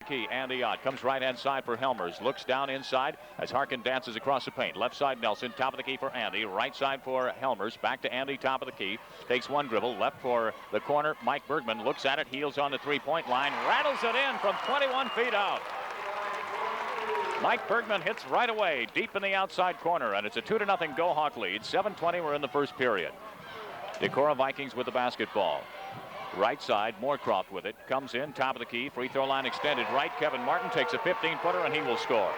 key. Andy Ott comes right-hand side for Helmers. Looks down inside as Harken dances across the paint. Left side Nelson, top of the key for Andy. Right side for Helmers. Back to Andy, top of the key. Takes one dribble. Left for the corner. Mike Bergman looks at it. Heels on the three-point line. Rattles it in from 21 feet out. Mike Bergman hits right away, deep in the outside corner, and it's a 2-0 Go Hawk lead. 7:20 we're in the first period. Decorah Vikings with the basketball. Right side, Moorcroft with it. Comes in, top of the key, free throw line extended right. Kevin Martin takes a 15-footer, and he will score.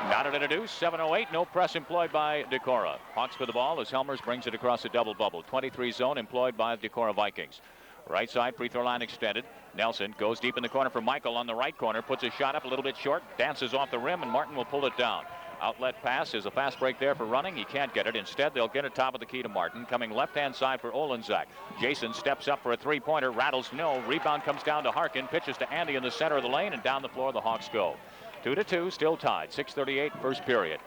Knotted at a deuce, 7:08, no press employed by Decorah. Hawks with the ball as Helmers brings it across the double bubble. 23 zone employed by the Decorah Vikings. Right side, free throw line extended. Nelson goes deep in the corner for Michael on the right corner. Puts his shot up a little bit short. Dances off the rim, and Martin will pull it down. Outlet pass is a fast break there for Running. He can't get it. Instead, they'll get it top of the key to Martin. Coming left-hand side for Olenzak. Jason steps up for a three-pointer. Rattles no. Rebound comes down to Harken. Pitches to Andy in the center of the lane, and down the floor the Hawks go. 2-2, still tied. 6:38 first period.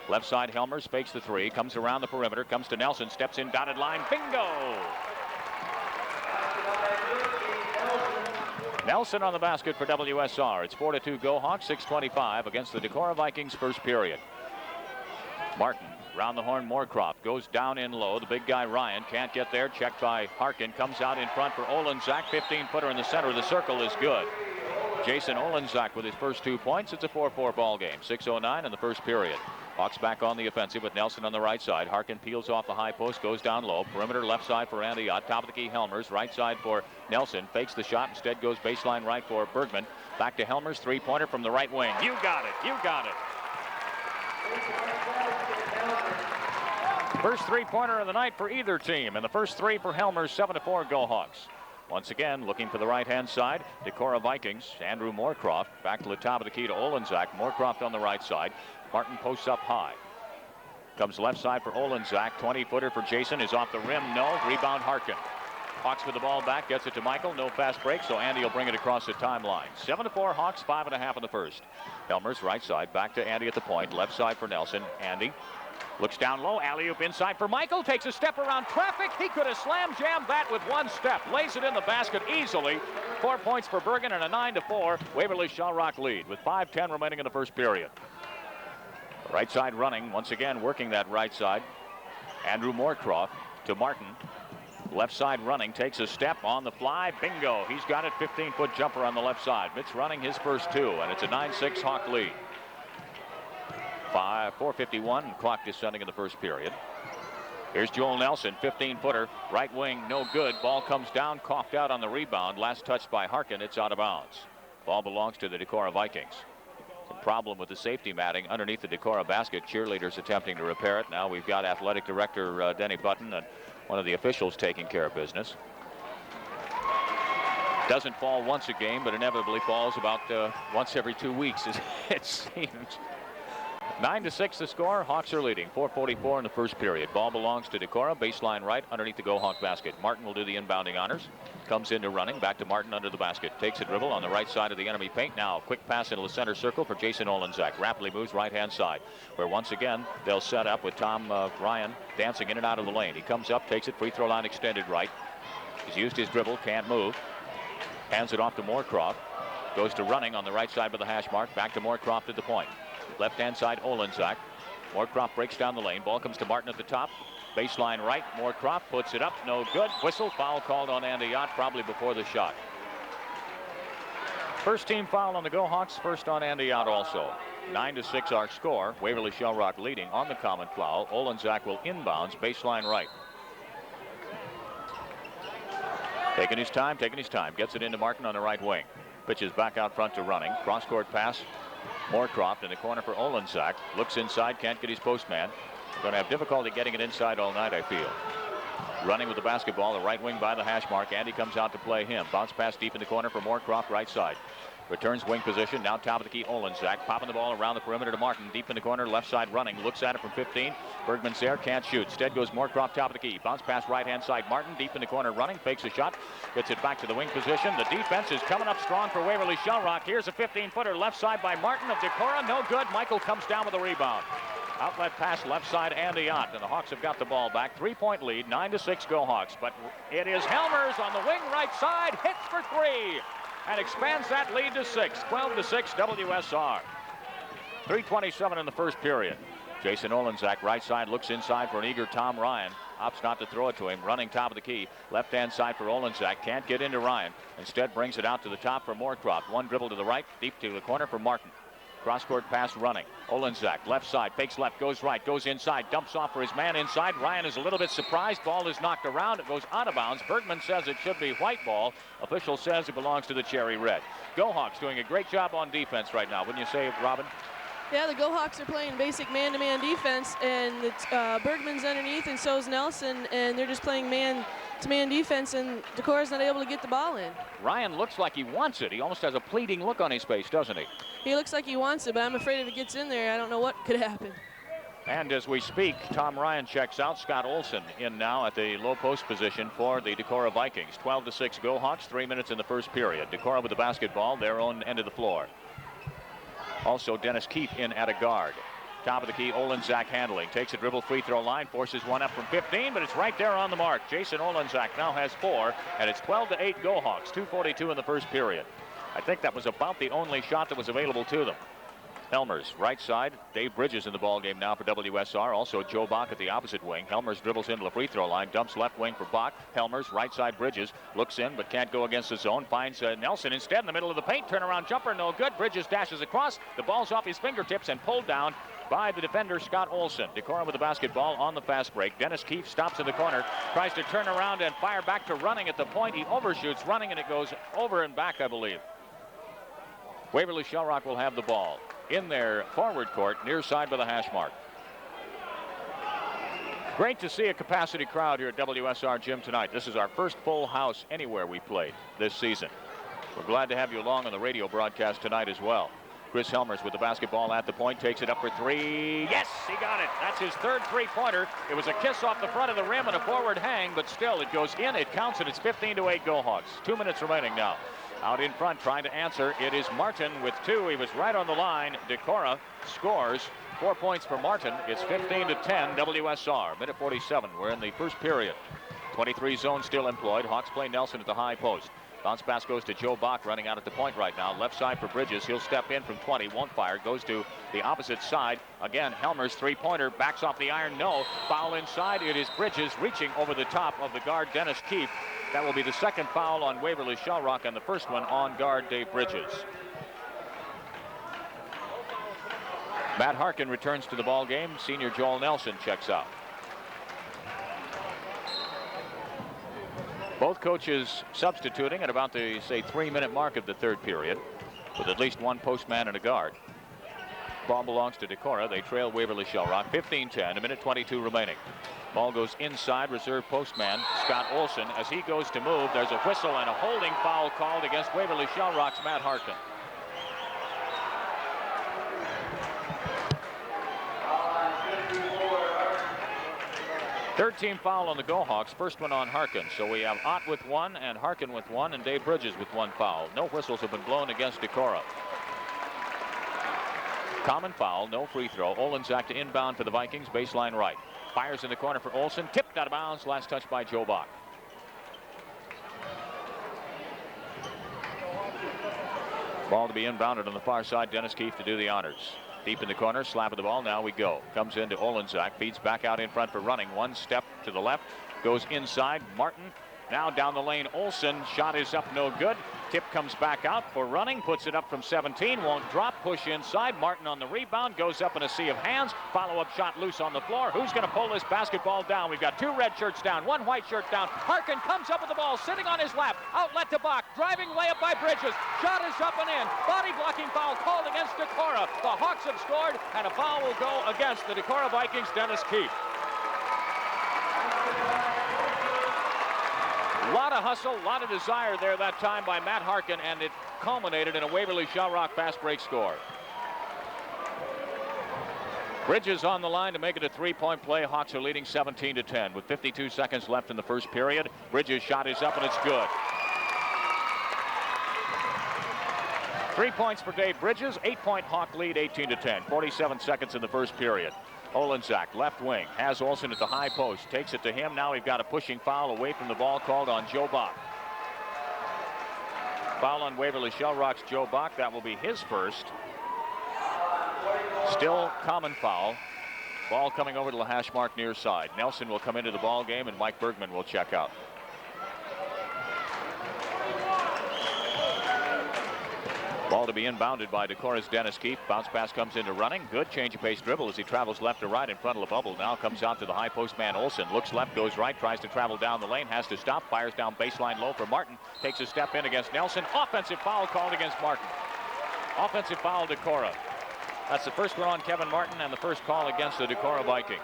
Left side, Helmers fakes the three. Comes around the perimeter. Comes to Nelson. Steps in, dotted line. Bingo! Nelson on the basket for WSR. It's 4-2 Go Hawks, 6:25 against the Decorah Vikings first period. Martin, round the horn, Moorcroft goes down in low. The big guy Ryan can't get there. Checked by Harken. Comes out in front for Olenzak. 15-footer in the center of the circle is good. Jason Olenzak with his first 2 points. It's a 4-4 ball game. 6:09 in the first period. Hawks back on the offensive with Nelson on the right side. Harken peels off the high post, goes down low. Perimeter left side for Andy Ott. Top of the key, Helmers. Right side for Nelson. Fakes the shot. Instead goes baseline right for Bergman. Back to Helmers. Three-pointer from the right wing. You got it. You got it. First three-pointer of the night for either team. And the first three for Helmers. 7-4 Go Hawks. Once again, looking for the right-hand side, Decorah Vikings. Andrew Moorcroft back to the top of the key to Olenzak. Moorcroft on the right side. Martin posts up high. Comes left side for Olenzak. 20-footer for Jason is off the rim. No. Rebound Harken. Hawks with the ball back. Gets it to Michael. No fast break, so Andy will bring it across the timeline. 7-4 Hawks. 5.5 in the first. Helmers right side. Back to Andy at the point. Left side for Nelson. Andy looks down low. Alley-oop inside for Michael. Takes a step around traffic. He could have slam-jammed that with one step. Lays it in the basket easily. 4 points for Bergen and a 9-4 Waverly-Shell Rock lead with 5:10 remaining in the first period. Right side Running. Once again working that right side. Andrew Moorcroft to Martin. Left side Running. Takes a step on the fly. Bingo. He's got it. 15-foot jumper on the left side. Mitch Running his first two, and it's a 9-6 Hawk lead. 4:51 clock descending in the first period. Here's Joel Nelson, 15-footer, right wing, no good. Ball comes down, coughed out on the rebound. Last touched by Harken. It's out of bounds. Ball belongs to the Decorah Vikings. Some problem with the safety matting underneath the Decorah basket. Cheerleaders attempting to repair it. Now we've got athletic director Denny Button and one of the officials taking care of business. Doesn't fall once a game, but inevitably falls about once every 2 weeks, it seems. 9-6 the score. Hawks are leading. 4:44 in the first period. Ball belongs to Decorah. Baseline right underneath the Go Hawk basket. Martin will do the inbounding honors. Comes into Running. Back to Martin under the basket. Takes a dribble on the right side of the enemy paint. Now quick pass into the center circle for Jason Olenzak. Rapidly moves right-hand side, where once again they'll set up with Tom Ryan dancing in and out of the lane. He comes up, takes it, free throw line extended right. He's used his dribble, can't move. Hands it off to Moorcroft. Goes to Running on the right side by the hash mark. Back to Moorcroft at the point. Left-hand side, Olenzak. Moorcroft breaks down the lane. Ball comes to Martin at the top. Baseline right. Moorcroft puts it up. No good. Whistle. Foul called on Andy Ott, probably before the shot. First team foul on the Go Hawks. First on Andy Ott also. 9-6 our score. Waverly-Shell Rock leading on the common foul. Olenzak will inbounds. Baseline right. Taking his time. Gets it into Martin on the right wing. Pitches back out front to Running. Cross-court pass. Moorcroft in the corner for Olenzak. Looks inside, can't get his postman. Going to have difficulty getting it inside all night, I feel. Running with the basketball, the right wing by the hash mark. Andy comes out to play him. Bounce pass deep in the corner for Moorcroft, right side. Returns wing position, now top of the key, Olenzak. Popping the ball around the perimeter to Martin. Deep in the corner, left side Running. Looks at it from 15. Bergman's there, can't shoot. Instead goes Moorcroft, top of the key. Bounce pass right-hand side, Martin. Deep in the corner, Running. Fakes a shot. Gets it back to the wing position. The defense is coming up strong for Waverly-Shell Rock. Here's a 15-footer left side by Martin of Decorah. No good. Michael comes down with a rebound. Outlet pass left side, Andy Ott. And the Hawks have got the ball back. 3-point lead, 9-6 Go Hawks. But it is Helmers on the wing right side. Hits for three. and expands that lead to 6. 12-6 WSR. 3:27 in the first period. Jason Olenzak, right side, looks inside for an eager Tom Ryan. Opts not to throw it to him. Running top of the key. Left-hand side for Olenzak. Can't get into Ryan. Instead brings it out to the top for Moorcroft. One dribble to the right, deep to the corner for Martin. Cross-court pass running. Olenzak, left side, fakes left, goes right, goes inside, dumps off for his man inside. Ryan is a little bit surprised. Ball is knocked around. It goes out of bounds. Bergman says it should be white ball. Official says it belongs to the Cherry Red. Go Hawks doing a great job on defense right now, wouldn't you say, Robin? Yeah, the Go Hawks are playing basic man-to-man defense, and Bergman's underneath, and so is Nelson, and they're just playing man-to-man defense, and Decorah's not able to get the ball in. Ryan looks like he wants it. He almost has a pleading look on his face, doesn't he? He looks like he wants it, but I'm afraid if it gets in there, I don't know what could happen. And as we speak, Tom Ryan checks out. Scott Olson in now at the low post position for the Decorah Vikings. 12-6 Go Hawks, 3 minutes in the first period. Decorah with the basketball, their own end of the floor. Also, Dennis Keefe in at a guard. Top of the key, Olenzak handling. Takes a dribble free throw line, forces one up from 15, but it's right there on the mark. Jason Olenzak now has 4, and it's 12-8 Go Hawks. 2:42 in the first period. I think that was about the only shot that was available to them. Helmers, right side. Dave Bridges in the ball game now for WSR. Also Joe Bach at the opposite wing. Helmers dribbles into the free throw line. Dumps left wing for Bach. Helmers, right side Bridges. Looks in but can't go against the zone. Finds Nelson instead in the middle of the paint. Turnaround jumper, no good. Bridges dashes across. The ball's off his fingertips and pulled down by the defender, Scott Olson. Decorah with the basketball on the fast break. Dennis Keefe stops in the corner. Tries to turn around and fire back to running at the point. He overshoots running, and it goes over and back, I believe. Waverly-Shell will have the ball in their forward court, near side by the hash mark. Great to see a capacity crowd here at WSR Gym tonight. This is our first full house anywhere we played this season. We're glad to have you along on the radio broadcast tonight as well. Chris Helmers with the basketball at the point, takes it up for 3. Yes, he got it. That's his third three-pointer. It was a kiss off the front of the rim and a forward hang, but still it goes in, it counts, and it's 15-8 Go Hawks. 2 minutes remaining now. Out in front trying to answer, it is Martin with 2. He was right on the line. Decorah scores 4 points for Martin. It's 15-10 WSR. Minute 47. We're in the first period. 23 zone still employed. Hawks play Nelson at the high post. Bounce pass goes to Joe Bach running out at the point right now. Left side for Bridges. He'll step in from 20. Won't fire. Goes to the opposite side. Again, Helmers three-pointer. Backs off the iron. No. Foul inside. It is Bridges reaching over the top of the guard, Dennis Keefe. That will be the second foul on Waverly-Shell and the first one on guard Dave Bridges. Matt Harken returns to the ball game. Senior Joel Nelson checks out. Both coaches substituting at about the, say, 3-minute mark of the third period, with at least one postman and a guard. Ball belongs to Decorah. They trail Waverly-Shell 15-10, a minute 22 remaining. Ball goes inside, reserve postman Scott Olson. As he goes to move, there's a whistle and a holding foul called against Waverly-Shell Matt Harken. Third team foul on the Go Hawks, first one on Harken. So we have Ott with 1 and Harken with 1 and Dave Bridges with 1 foul. No whistles have been blown against Decorah. Common foul, no free throw. Olenzak to inbound for the Vikings, baseline right. Fires in the corner for Olson, tipped out of bounds, last touch by Joe Bach. Ball to be inbounded on the far side, Dennis Keefe to do the honors. Deep in the corner, slap of the ball, now we go. Comes into Olenzak, feeds back out in front for running. One step to the left, goes inside, Martin. Now down the lane, Olson, shot is up, no good. Tip comes back out for running, puts it up from 17, won't drop, push inside. Martin on the rebound, goes up in a sea of hands. Follow-up shot loose on the floor. Who's going to pull this basketball down? We've got 2 red shirts down, 1 white shirt down. Harken comes up with the ball, sitting on his lap. Outlet to Bach, driving layup by Bridges. Shot is up and in. Body blocking foul called against Decorah. The Hawks have scored, and a foul will go against the Decorah Vikings, Dennis Keefe. A lot of hustle, a lot of desire there that time by Matt Harken, and it culminated in a Waverly-Shell fast break score. Bridges on the line to make it a 3-point play. Hawks are leading 17-10 with 52 seconds left in the first period. Bridges' shot is up and it's good. 3 points for Dave Bridges, 8-point Hawk lead, 18-10. 47 seconds in the first period. Olenzak, left wing, has Olson at the high post, takes it to him. Now we've got a pushing foul away from the ball called on Joe Bach. Foul on Waverly-Shell Rock's Joe Bach. That will be his first. Still common foul. Ball coming over to the hash mark near side. Nelson will come into the ball game, and Mike Bergman will check out. Ball to be inbounded by Decorah's Dennis Keefe. Bounce pass comes into running. Good change of pace dribble as he travels left to right in front of the bubble. Now comes out to the high post man Olsen. Looks left, goes right, tries to travel down the lane, has to stop, fires down baseline low for Martin. Takes a step in against Nelson. Offensive foul called against Martin. Offensive foul Decorah. That's the first one on Kevin Martin and the first call against the Decorah Vikings.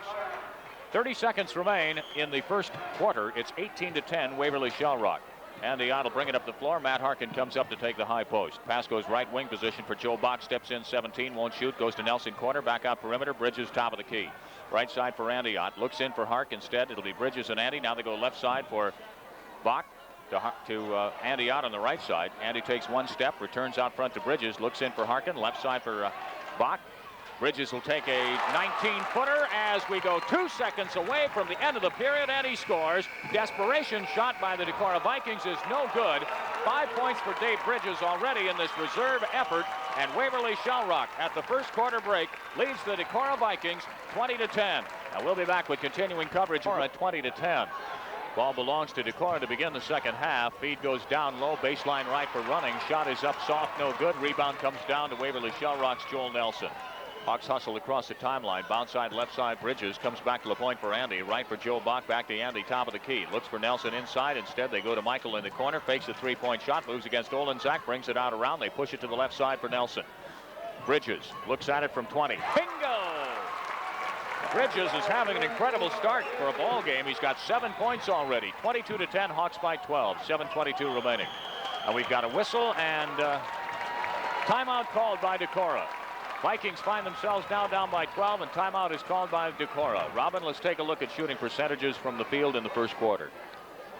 30 seconds remain in the first quarter. It's 18-10 Waverly-Shell Rock. Andy Ott will bring it up the floor. Matt Harken comes up to take the high post. Pass goes right wing position for Joe Bach. Steps in 17, won't shoot. Goes to Nelson corner. Back out perimeter. Bridges top of the key. Right side for Andy Ott. Looks in for Hark instead. It'll be Bridges and Andy. Now they go left side for Bach to Andy Ott on the right side. Andy takes one step. Returns out front to Bridges. Looks in for Harken. Left side for Bach. Bridges will take a 19-footer as we go 2 seconds away from the end of the period, and he scores. Desperation shot by the Decorah Vikings is no good. 5 points for Dave Bridges already in this reserve effort, and Waverly-Shell Rock at the first quarter break leads the Decorah Vikings 20-10. Now we'll be back with continuing coverage at 20-10. Ball belongs to Decorah to begin the second half. Feed goes down low, baseline right for running. Shot is up soft, no good. Rebound comes down to Waverly-Shell Rock's Joel Nelson. Hawks hustle across the timeline. Bounce side, left side, Bridges. Comes back to the point for Andy. Right for Joe Bach. Back to Andy, top of the key. Looks for Nelson inside. Instead, they go to Michael in the corner. Fakes a three-point shot. Moves against Olenzak. Brings it out around. They push it to the left side for Nelson. Bridges looks at it from 20. Bingo! Bridges is having an incredible start for a ball game. He's got 7 points already. 22-10. Hawks by 12. 7:22 remaining. And we've got a whistle and timeout called by Decorah. Vikings find themselves now down by 12, and timeout is called by Decorah. Robin, let's take a look at shooting percentages from the field in the first quarter.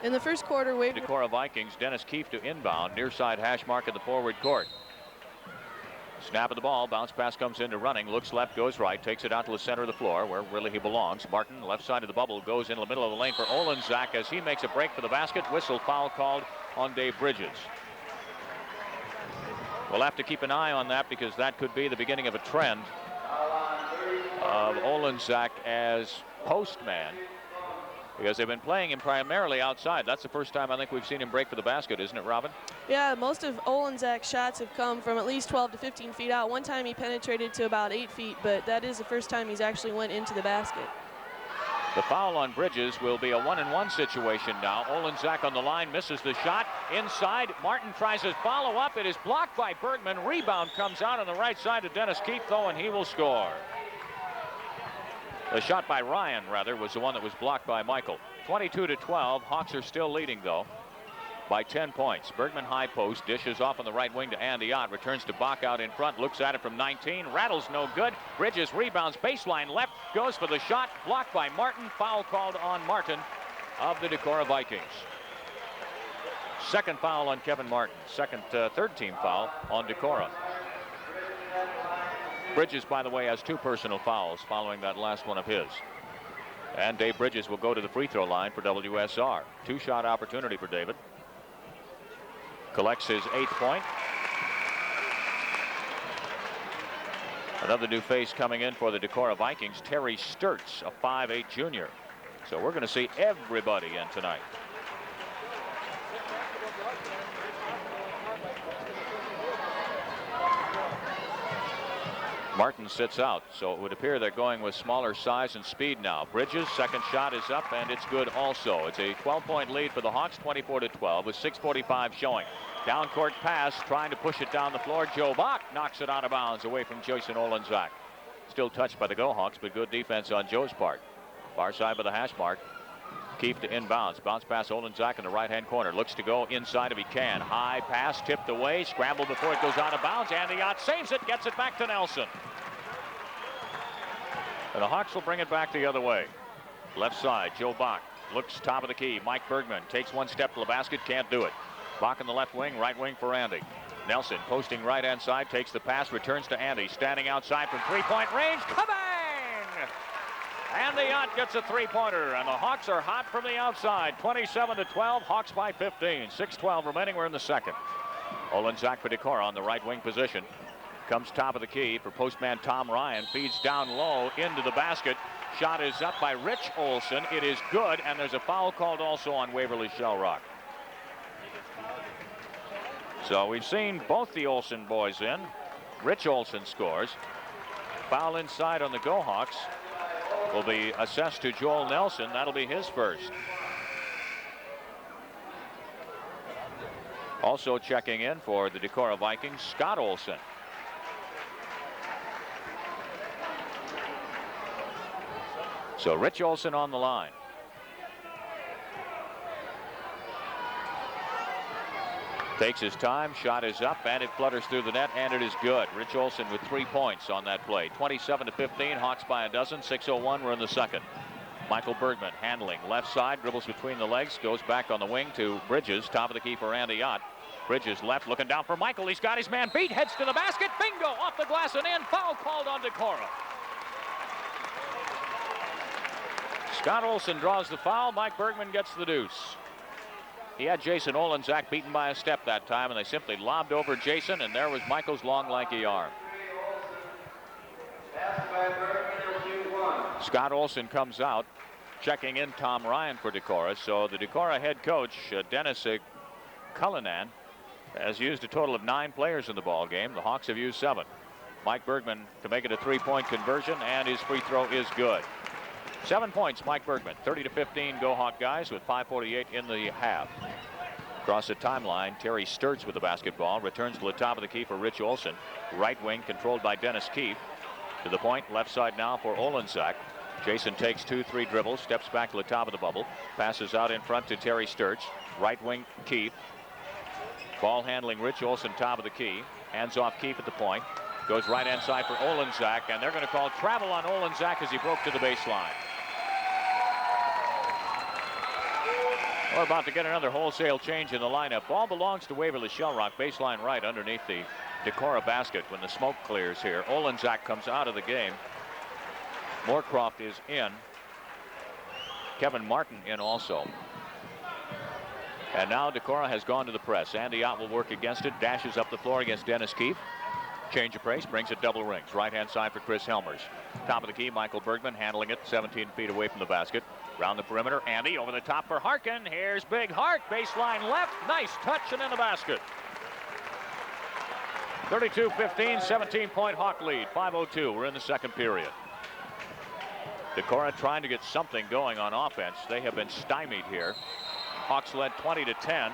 In the first quarter, Decorah Vikings, Dennis Keefe to inbound, near side hash mark at the forward court. Snap of the ball, bounce pass comes into running, looks left, goes right, takes it out to the center of the floor where really he belongs. Martin, left side of the bubble, goes into the middle of the lane for Olenzak as he makes a break for the basket. Whistle foul called on Dave Bridges. We'll have to keep an eye on that because that could be the beginning of a trend of Olenzak as postman, because they've been playing him primarily outside. That's the first time I think we've seen him break for the basket, isn't it, Robin? Yeah, most of Olenzak's shots have come from at least 12 to 15 feet out. One time he penetrated to about 8 feet, but that is the first time he's actually went into the basket. The foul on Bridges will be a 1-and-1 situation now. Olenzak on the line, misses the shot. Inside, Martin tries his follow-up. It is blocked by Bergman. Rebound comes out on the right side to Dennis Keefe, though, and he will score. The shot by Ryan, rather, was the one that was blocked by Michael. 22-12. Hawks are still leading, though, by 10 points. Bergman high post, dishes off on the right wing to Andy Ott, returns to Bach out in front, looks at it from 19, rattles no good. Bridges rebounds, baseline left, goes for the shot, blocked by Martin. Foul called on Martin of the Decorah Vikings. Second foul on Kevin Martin, third team foul on Decorah. Bridges, by the way, has 2 personal fouls following that last one of his. And Dave Bridges will go to the free throw line for WSR. 2-shot opportunity for David. Collects his 8th point. Another new face coming in for the Decorah Vikings, Terry Sturtz, a 5'8" junior. So we're going to see everybody in tonight. Martin sits out, so it would appear they're going with smaller size and speed now. Bridges, second shot is up, and it's good also. It's a 12-point lead for the Hawks, 24-12, with 6:45 showing. Down court pass, trying to push it down the floor. Joe Bach knocks it out of bounds away from Jason Olenzak. Still touched by the Go Hawks, but good defense on Joe's part. Far side by the hash mark. Keefe to inbounds. Bounce pass Olenzak in the right-hand corner. Looks to go inside if he can. High pass tipped away. Scrambled before it goes out of bounds. Andy Ott saves it. Gets it back to Nelson. And the Hawks will bring it back the other way. Left side, Joe Bach. Looks top of the key. Mike Bergman takes one step to the basket. Can't do it. Bach in the left wing. Right wing for Andy. Nelson posting right-hand side. Takes the pass. Returns to Andy. Standing outside from three-point range. Kabang! Andy Ott gets a three-pointer, and the Hawks are hot from the outside. 27-12, Hawks by 15. 6:12 remaining. We're in the second. Olenzak for Decorah on the right wing position. Comes top of the key for postman Tom Ryan. Feeds down low into the basket. Shot is up by Rich Olson. It is good, and there's a foul called also on Waverly-Shell Rock. So we've seen both the Olson boys in. Rich Olson scores. Foul inside on the Go-Hawks will be assessed to Joel Nelson. That'll be his first. Also checking in for the Decorah Vikings, Scott Olson. So Rich Olson on the line. Takes his time, shot is up, and it flutters through the net, and it is good. Rich Olson with 3 points on that play. 27-15, Hawks by a dozen, 6:01, we're in the second. Michael Bergman handling, left side, dribbles between the legs, goes back on the wing to Bridges, top of the key for Andy Ott. Bridges left, looking down for Michael, he's got his man beat, heads to the basket, bingo, off the glass and in, foul called on Decorah. Scott Olson draws the foul, Mike Bergman gets the deuce. He had Jason Olenzak beaten by a step that time, and they simply lobbed over Jason, and there was Michael's long, lanky arm. Scott Olson comes out, checking in Tom Ryan for Decorah. So the Decorah head coach, Dennis Cullinan, has used a total of 9 players in the ball game. The Hawks have used 7. Mike Bergman to make it a 3-point conversion, and his free throw is good. 7 points, Mike Bergman. 30-15 Go Hawk guys with 5:48 in the half. Across the timeline, Terry Sturts with the basketball. Returns to the top of the key for Rich Olson. Right wing controlled by Dennis Keefe. To the point, left side now for Olenzak. Jason takes 2-3 dribbles, steps back to the top of the bubble. Passes out in front to Terry Sturts. Right wing Keefe. Ball handling Rich Olson, top of the key. Hands off Keefe at the point. Goes right hand side for Olenzak, and they're going to call travel on Olenzak as he broke to the baseline. We're about to get another wholesale change in the lineup. Ball belongs to Waverly-Shell Rock, baseline right underneath the Decorah basket when the smoke clears here. Olenzak comes out of the game. Moorcroft is in. Kevin Martin in also. And now Decorah has gone to the press. Andy Ott will work against it. Dashes up the floor against Dennis Keefe. Change of pace, brings it double rings. Right hand side for Chris Helmers. Top of the key, Michael Bergman handling it 17 feet away from the basket. Round the perimeter, Andy over the top for Harken. Here's Big Hart, baseline left. Nice touch and in the basket. 32-15, 17-point Hawk lead. 5:02, we're in the second period. Decorah trying to get something going on offense. They have been stymied here. Hawks led 20-10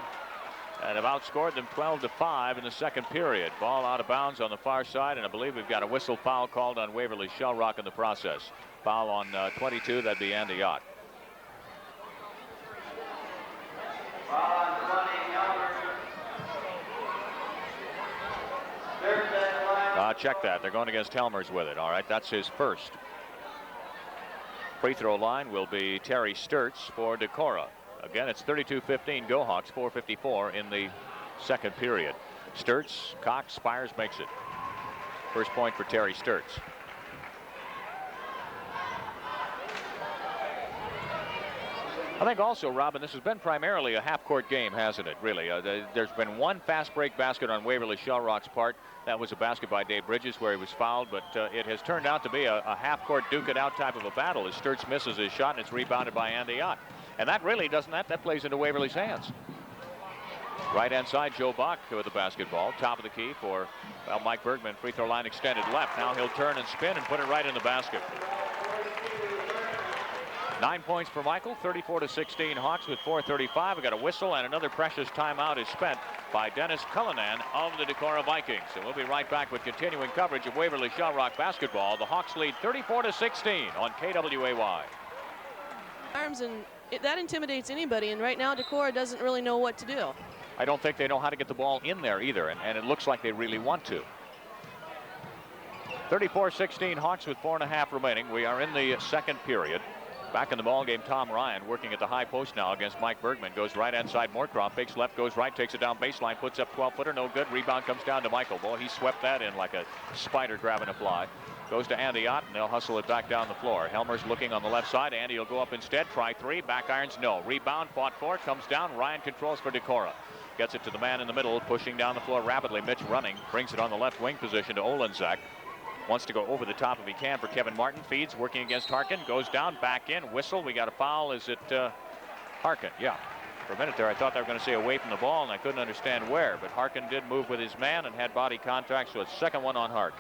and have outscored them 12-5 in the second period. Ball out of bounds on the far side, and I believe we've got a whistle foul called on Waverly-Shell Rock in the process. Foul on 22, that'd be Andy Ott. Check that. They're going against Helmers with it. All right, that's his first. Free throw line will be Terry Sturts for Decorah. Again, it's 32-15 Go Hawks, 4:54 in the second period. Sturts, Cox, Spires makes it. First point for Terry Sturts. I think also, Robin, this has been primarily a half-court game, hasn't it, really? There's been one fast break basket on Waverly-Shell Rock's part. That was a basket by Dave Bridges where he was fouled, but it has turned out to be a half-court duke-it-out type of a battle as Sturts misses his shot, and it's rebounded by Andy Ott. And that really doesn't, that plays into Waverly's hands. Right-hand side, Joe Bach with the basketball. Top of the key for, well, Mike Bergman. Free throw line extended left. Now he'll turn and spin and put it right in the basket. 9 points for Michael, 34-16 Hawks with 4:35. We got a whistle and another precious timeout is spent by Dennis Cullinan of the Decorah Vikings. And we'll be right back with continuing coverage of Waverly-Shell Rock basketball. The Hawks lead 34-16 on KWAY. Arms, and that intimidates anybody, and right now Decorah doesn't really know what to do. I don't think they know how to get the ball in there either, and it looks like they really want to. 34-16 Hawks with 4.5 remaining. We are in the second period. Back in the ball game, Tom Ryan working at the high post now against Mike Bergman. Goes right hand side, Moorcroft fakes left, goes right, takes it down baseline, puts up 12-footer, no good. Rebound comes down to Michael. Boy, he swept that in like a spider grabbing a fly. Goes to Andy Ott, and they'll hustle it back down the floor. Helmers looking on the left side. Andy will go up instead. Try three. Back irons, no. Rebound, fought for, comes down. Ryan controls for Decorah. Gets it to the man in the middle, pushing down the floor rapidly. Mitch running, brings it on the left wing position to Olenzak. Wants to go over the top if he can for Kevin Martin. Feeds, working against Harken. Goes down, back in. Whistle. We got a foul. Is it Harken? Yeah. For a minute there, I thought they were going to say away from the ball, and I couldn't understand where. But Harken did move with his man and had body contact, so it's second one on Hark.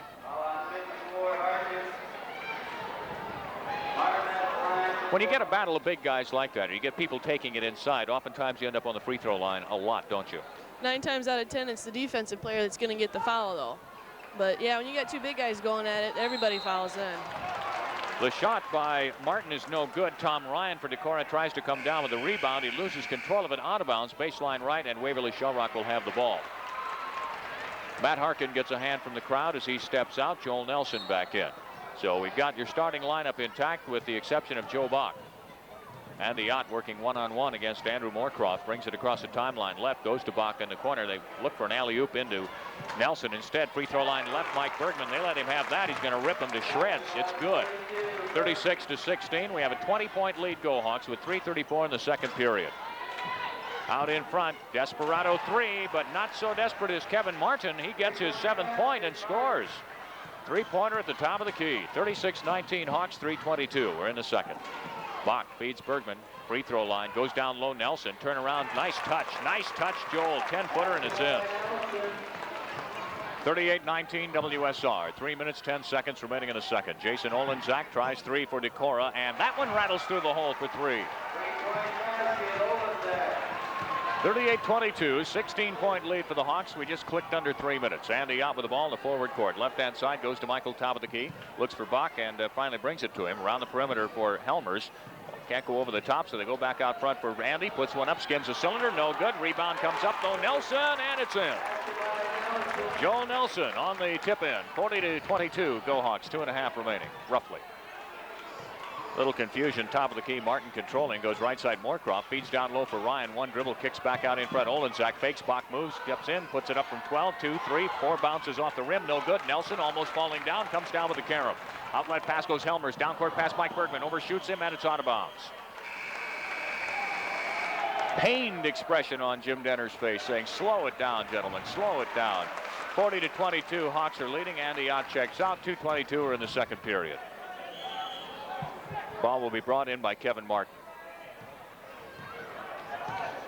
When you get a battle of big guys like that, or you get people taking it inside, oftentimes you end up on the free throw line a lot, don't you? 9 times out of 10, it's the defensive player that's going to get the foul, though. But, yeah, when you got two big guys going at it, everybody fouls in. The shot by Martin is no good. Tom Ryan for Decorah tries to come down with a rebound. He loses control of it out of bounds. Baseline right, and Waverly-Shell will have the ball. Matt Harken gets a hand from the crowd as he steps out. Joel Nelson back in. So we've got your starting lineup intact with the exception of Joe Bach. Andy Ott working one-on-one against Andrew Moorcroft. Brings it across the timeline left. Goes to Bach in the corner. They look for an alley-oop into Nelson. Instead, free throw line left, Mike Bergman. They let him have that. He's going to rip him to shreds. It's good. 36-16. We have a 20-point lead, Go Hawks, with 3:34 in the second period. Out in front, Desperado three, but not so desperate as Kevin Martin. He gets his 7th point and scores. Three-pointer at the top of the key. 36-19 Hawks, 3:22. We're in the second. Bach feeds Bergman. Free throw line. Goes down low. Nelson. Turn around. Nice touch. Nice touch, Joel. 10-footer, and it's in. 38-19 WSR. 3 minutes, 10 seconds remaining in the second. Jason Olenzak tries three for Decorah, and that one rattles through the hole for three. 38-22, 16-point lead for the Hawks. We just clicked under 3 minutes. Andy out with the ball in the forward court. Left-hand side goes to Michael, top of the key. Looks for Bach and finally brings it to him. Around the perimeter for Helmers. Can't go over the top, so they go back out front for Andy. Puts one up, skims a cylinder. No good. Rebound comes up, though. Nelson, and it's in. Joel Nelson on the tip in. 40-22, Go Hawks. 2.5 remaining, roughly. Little confusion, top of the key. Martin controlling, goes right side. Moorcroft feeds down low for Ryan. One dribble, kicks back out in front. Olenzak fakes, Bach moves, steps in, puts it up from 12, 2, 3, 4 bounces off the rim. No good. Nelson almost falling down, comes down with the carom. Outlet pass goes Helmers. Down court pass Mike Bergman. Overshoots him, and it's out of bounds. Pained expression on Jim Denner's face, saying, slow it down, gentlemen, slow it down. 40-22, Hawks are leading. Andy Ott checks out. 2:22 are in the second period. Ball will be brought in by Kevin Martin.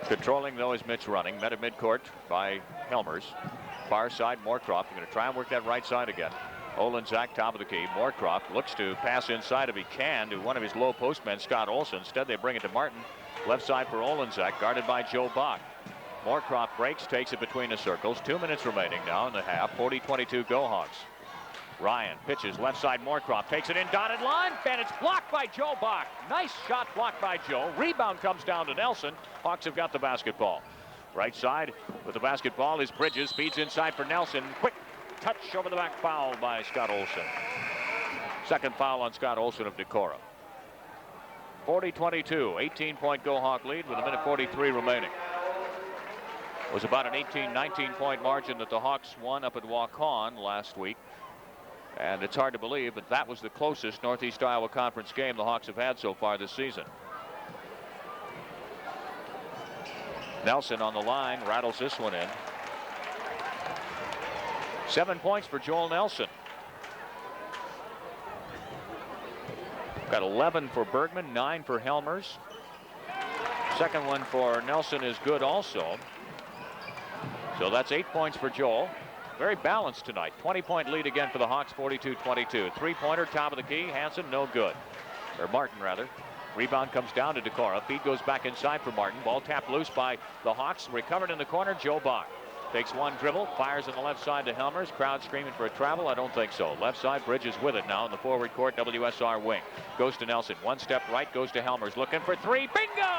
Controlling, though, is Mitch running. Met at midcourt by Helmers. Far side, Moorcroft. We're going to try and work that right side again. Olenzak, top of the key. Moorcroft looks to pass inside if he can to one of his low post men, Scott Olson. Instead, they bring it to Martin. Left side for Olenzak, guarded by Joe Bach. Moorcroft breaks, takes it between the circles. 2 minutes remaining now in the half. 40-22 Go Hawks. Ryan pitches left side. Moorcroft takes it in dotted line, and it's blocked by Joe Bach. Nice shot blocked by Joe. Rebound comes down to Nelson. Hawks have got the basketball. Right side with the basketball is Bridges. Feeds inside for Nelson. Quick touch over the back, foul by Scott Olson. Second foul on Scott Olson of Decorah. 40-22, 18-point Go Hawk lead with 1:43 remaining. It was about an 18-19 point margin that the Hawks won up at Waukon last week. And it's hard to believe, but that was the closest Northeast Iowa Conference game the Hawks have had so far this season. Nelson on the line, rattles this one in. 7 points for Joel Nelson. Got 11 for Bergman, 9 for Helmers. Second one for Nelson is good also. So that's 8 points for Joel. Very balanced tonight. 20-point lead again for the Hawks, 42-22. Three-pointer, top of the key. Hansen, no good. Or Martin, rather. Rebound comes down to Decorah. Feed goes back inside for Martin. Ball tapped loose by the Hawks. Recovered in the corner, Joe Bach. Takes one dribble, fires on the left side to Helmers. Crowd screaming for a travel. I don't think so. Left side, Bridges with it now in the forward court, WSR wing. Goes to Nelson. One step right, goes to Helmers. Looking for three. Bingo!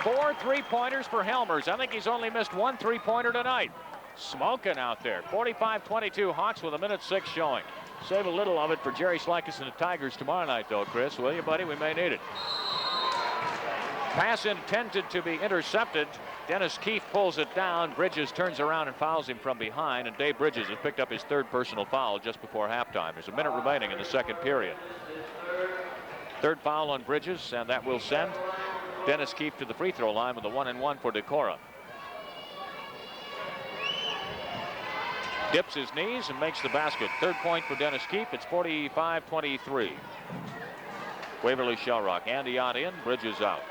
4 3-pointers for Helmers. I think he's only missed 1 3-pointer tonight. Smoking out there. 45-22 Hawks with 1:06 showing. Save a little of it for Jerry Slikus and the Tigers tomorrow night, though, Chris. Will you, buddy? We may need it. Pass intended to be intercepted. Dennis Keefe pulls it down. Bridges turns around and fouls him from behind. And Dave Bridges has picked up his 3rd personal foul just before halftime. There's a minute remaining in the second period. 3rd foul on Bridges, and that will send Dennis Keefe to the free throw line with a 1-and-1 for Decorah. Dips his knees and makes the basket. Third point for Dennis Keefe. It's 45-23. Waverly-Shell Rock. Andy Ott in, Bridges out.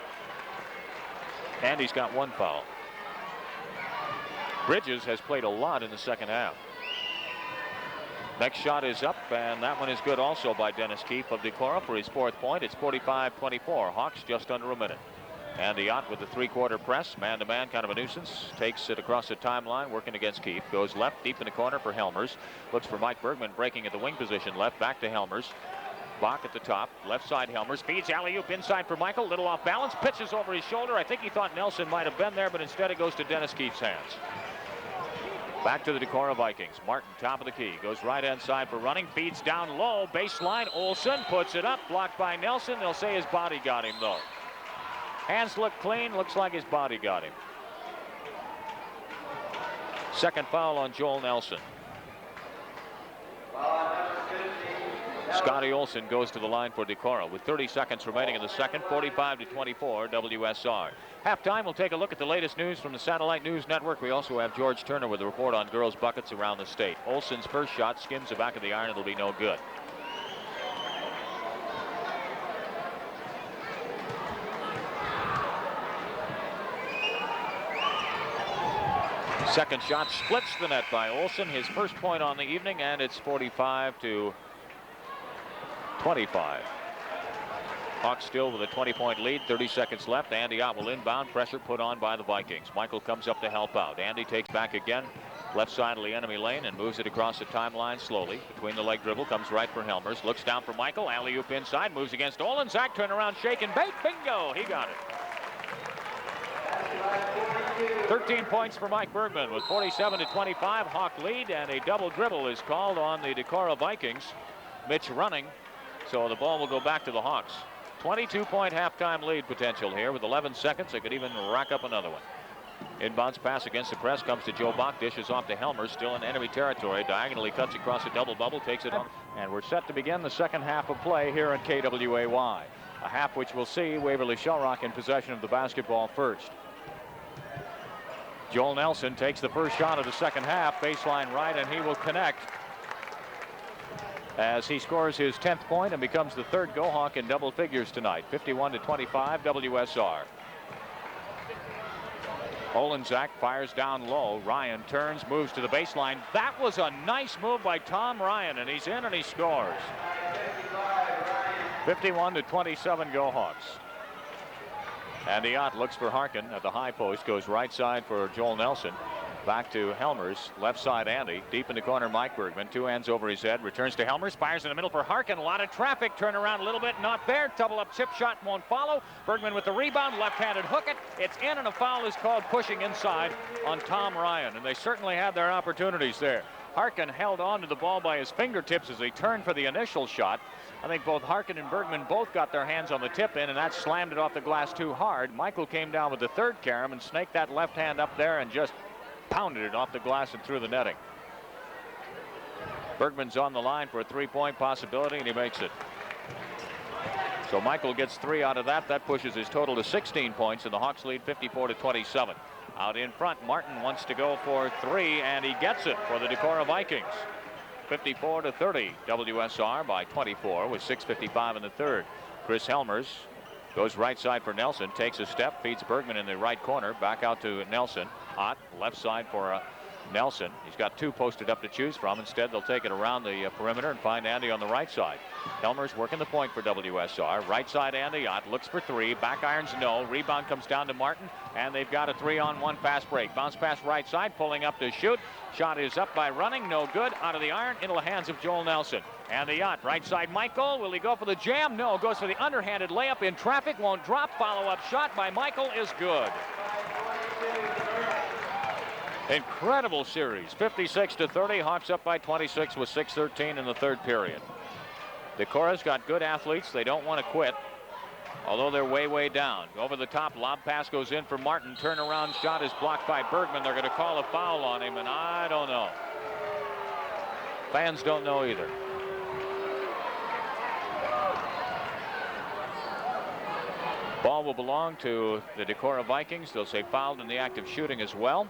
Andy's got one foul. Bridges has played a lot in the second half. Next shot is up, and that one is good also by Dennis Keefe of Decorah for his fourth point. It's 45-24. Hawks just under a minute. Andy Ott with the three-quarter press. Man-to-man, kind of a nuisance. Takes it across the timeline, working against Keefe. Goes left, deep in the corner for Helmers. Looks for Mike Bergman, breaking at the wing position left. Back to Helmers. Bach at the top. Left side Helmers. Feeds alley-oop inside for Michael. Little off balance. Pitches over his shoulder. I think he thought Nelson might have been there, but instead it goes to Dennis Keefe's hands. Back to the Decorah Vikings. Martin, top of the key. Goes right-hand side for running. Feeds down low. Baseline. Olsen puts it up. Blocked by Nelson. They'll say his body got him, though. Hands look clean. Looks like his body got him. Second foul on Joel Nelson. Scotty Olsen goes to the line for Decorah with 30 seconds remaining in the second. 45-24 WSR. Halftime, we'll take a look at the latest news from the Satellite News Network. We also have George Turner with a report on girls' buckets around the state. Olsen's first shot skims the back of the iron. It'll be no good. Second shot splits the net by Olsen. His first point on the evening, and it's 45-25. Hawks still with a 20-point lead. 30 seconds left. Andy Ott will inbound. Pressure put on by the Vikings. Michael comes up to help out. Andy takes back again. Left side of the enemy lane and moves it across the timeline slowly. Between the leg dribble. Comes right for Helmers. Looks down for Michael. Alley-oop inside. Moves against Olenzak. Turn around, shake and bake. Bingo! He got it. 13 points for Mike Bergman with 47-25. Hawk lead, and a double dribble is called on the Decorah Vikings. Mitch running, so the ball will go back to the Hawks. 22-point halftime lead potential here with 11 seconds. They could even rack up another one. Inbounds pass against the press comes to Joe Bach. Dishes off to Helmers, still in enemy territory. Diagonally cuts across a double bubble, takes it on. And we're set to begin the second half of play here at KWAY. A half which will see Waverly-Shell Rock in possession of the basketball first. Joel Nelson takes the first shot of the second half, baseline right, and he will connect as he scores his 10th point and becomes the third Go-Hawk in double figures tonight. 51-25 WSR. Olenzak fires down low. Ryan turns, moves to the baseline. That was a nice move by Tom Ryan, and he's in and he scores. 51-27 Go-Hawks. Andy Ott looks for Harken at the high post, goes right side for Joel Nelson. Back to Helmers, left side Andy, deep in the corner Mike Bergman, two hands over his head, returns to Helmers, fires in the middle for Harken. A lot of traffic, turn around a little bit, not there. Double up chip shot won't follow. Bergman with the rebound, left-handed hook it. It's in, and a foul is called pushing inside on Tom Ryan, and they certainly had their opportunities there. Harken held on to the ball by his fingertips as he turned for the initial shot. I think both Harken and Bergman both got their hands on the tip in, and that slammed it off the glass too hard. Michael came down with the third carom and snaked that left hand up there and just pounded it off the glass and through the netting. Bergman's on the line for a three-point possibility, and he makes it. So Michael gets 3 out of that. That pushes his total to 16 points, and the Hawks lead 54-27. Out in front, Martin wants to go for 3, and he gets it for the Decorah Vikings. 54-30 WSR by 24 with 6:55 in the third. Chris Helmers goes right side for Nelson, takes a step, feeds Bergman in the right corner, back out to Nelson. Ott left side for Nelson. He's got 2 posted up to choose from. Instead, they'll take it around the perimeter and find Andy on the right side. Helmers working the point for WSR. Right side Andy Ott looks for 3. Back irons no. Rebound comes down to Martin, and they've got a 3-on-1 fast break. Bounce pass right side, pulling up to shoot. Shot is up by running, no good. Out of the iron into the hands of Joel Nelson. Andy Ott right side Michael. Will he go for the jam? No. Goes for the underhanded layup in traffic. Won't drop. Follow-up shot by Michael is good. Incredible series. 56-30. Hawks up by 26 with 6:13 in the third period. Decorah's got good athletes. They don't want to quit, although they're way down. Over the top, lob pass goes in for Martin. Turnaround shot is blocked by Bergman. They're going to call a foul on him, and I don't know. Fans don't know either. Ball will belong to the Decorah Vikings. They'll say fouled in the act of shooting as well.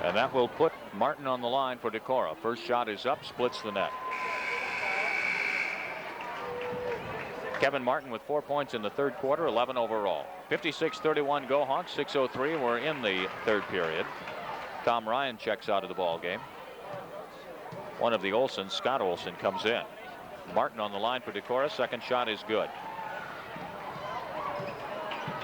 And that will put Martin on the line for Decorah. First shot is up, splits the net. Kevin Martin with 4 points in the third quarter, 11 overall. 56-31 go Hawks, 6:03. We're in the third period. Tom Ryan checks out of the ball game. One of the Olsons, Scott Olson, comes in. Martin on the line for Decorah. Second shot is good.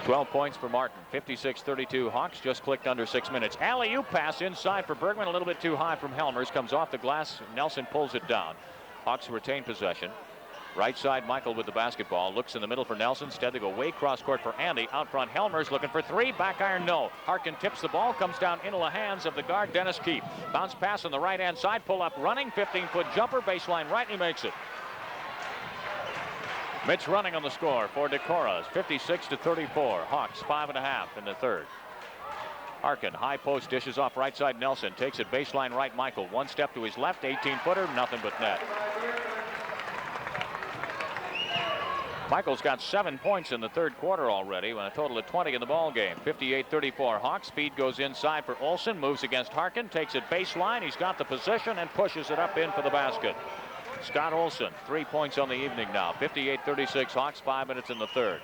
12 points for Martin. 56-32 Hawks. Just clicked under 6 minutes. Alley-oop pass inside for Bergman. A little bit too high from Helmers. Comes off the glass. Nelson pulls it down. Hawks retain possession. Right side, Michael with the basketball. Looks in the middle for Nelson. Instead, they go way cross court for Andy. Out front, Helmers looking for three. Back iron, no. Harken tips the ball. Comes down into the hands of the guard, Dennis Keefe. Bounce pass on the right-hand side. Pull up running. 15-foot jumper. Baseline right, and he makes it. Mitch running on the score for Decorah. 56-34. Hawks 5.5 in the third. Harken, high post, dishes off right side. Nelson takes it baseline right. Michael, one step to his left. 18-footer, nothing but net. Michael's got 7 points in the third quarter already, with a total of 20 in the ball game. 58-34 Hawks. Speed goes inside for Olson, moves against Harken, takes it baseline. He's got the position and pushes it up in for the basket. Scott Olson, 3 points on the evening now. 58-36 Hawks, 5 minutes in the third.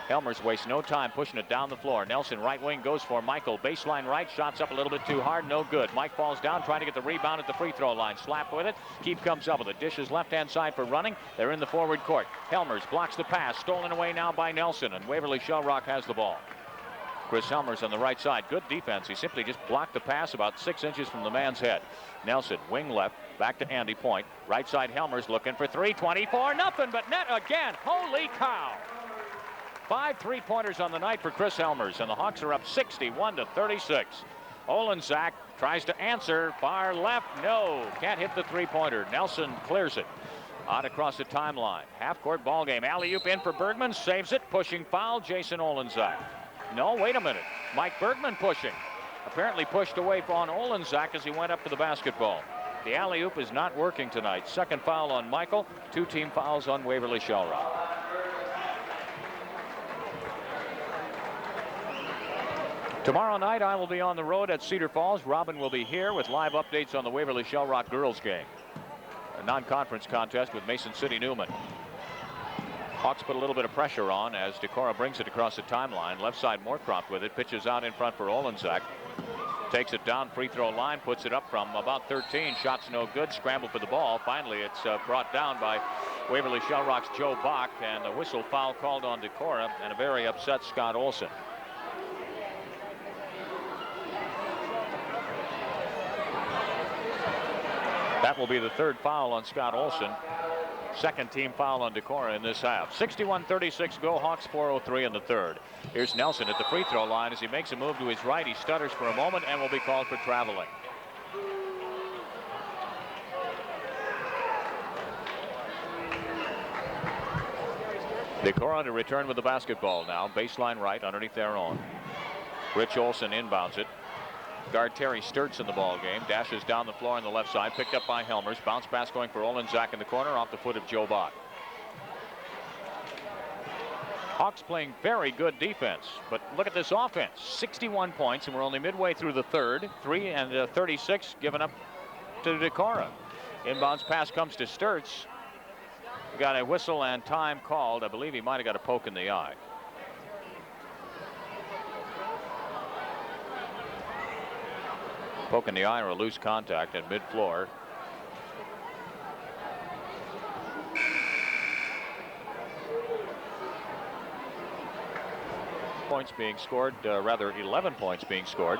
Helmers wastes no time pushing it down the floor. Nelson, right wing, goes for Michael. Baseline right, shots up a little bit too hard, no good. Mike falls down, trying to get the rebound at the free throw line. Slap with it. Keefe comes up with it. Dishes left-hand side for running. They're in the forward court. Helmers blocks the pass. Stolen away now by Nelson, and Waverly-Shell has the ball. Chris Helmers on the right side. Good defense. He simply just blocked the pass about 6 inches from the man's head. Nelson, wing left, back to Andy Point. Right side, Helmers looking for three. 24, nothing but net again. Holy cow. 5 3-pointers on the night for Chris Helmers, and the Hawks are up 61-36. Olenzak tries to answer, far left, no, can't hit the three-pointer. Nelson clears it. Out across the timeline. Half-court ball game. Alley-oop in for Bergman, saves it, pushing foul, Jason Olenzak. No, wait a minute. Mike Bergman pushing. Apparently pushed away on Olenzak as he went up to the basketball. The alley-oop is not working tonight. Second foul on Michael, 2 team fouls on Waverly-Shell. Tomorrow night, I will be on the road at Cedar Falls. Robin will be here with live updates on the Waverly-Shell girls game. A non-conference contest with Mason City Newman. Hawks put a little bit of pressure on as Decorah brings it across the timeline. Left side, Moorcroft with it. Pitches out in front for Olenzak. Takes it down, free throw line, puts it up from about 13. Shots no good, scramble for the ball. Finally, it's brought down by Waverly-Shell Joe Bach, and the whistle foul called on Decorah, and a very upset Scott Olson. That will be the third foul on Scott Olson. Second team foul on Decorah in this half. 61-36 go Hawks, 4:03 in the third. Here's Nelson at the free throw line as he makes a move to his right. He stutters for a moment and will be called for traveling. Decorah to return with the basketball now. Baseline right underneath their own. Rich Olson inbounds it. Guard Terry Sturtz in the ball game. Dashes down the floor on the left side. Picked up by Helmers. Bounce pass going for Olenzak in the corner off the foot of Joe Bach. Hawks playing very good defense. But look at this offense. 61 points, and we're only midway through the third. 36 given up to Decorah. Inbounds pass comes to Sturtz. Got a whistle and time called. I believe he might have got a poke in the eye. Poke in the eye or a loose contact at mid-floor. Points being scored, rather 11 points being scored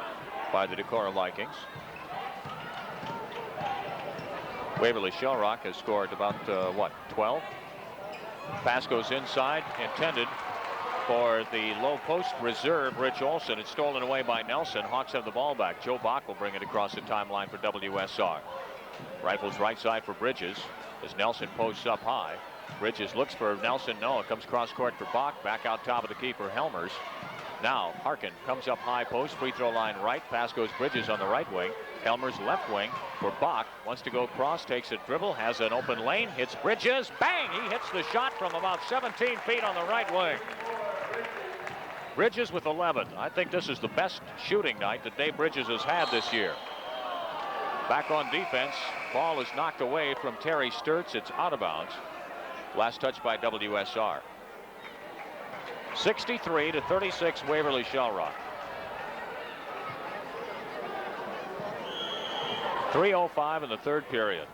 by the Decorah Vikings. Waverly-Shell has scored about, 12? Pass goes inside, intended for the low post reserve, Rich Olson. It's stolen away by Nelson. Hawks have the ball back. Joe Bach will bring it across the timeline for WSR. Rifles right side for Bridges as Nelson posts up high. Bridges looks for Nelson. No, it comes cross court for Bach. Back out top of the key for Helmers. Now Harken comes up high post, free throw line right. Pass goes Bridges on the right wing. Helmers left wing for Bach. Wants to go cross, takes a dribble, has an open lane, hits Bridges. Bang! He hits the shot from about 17 feet on the right wing. Bridges with 11. I think this is the best shooting night that Dave Bridges has had this year. Back on defense. Ball is knocked away from Terry Sturtz. It's out of bounds. Last touch by WSR. 63-36 Waverly-Shell Rock. 3:05 in the third period.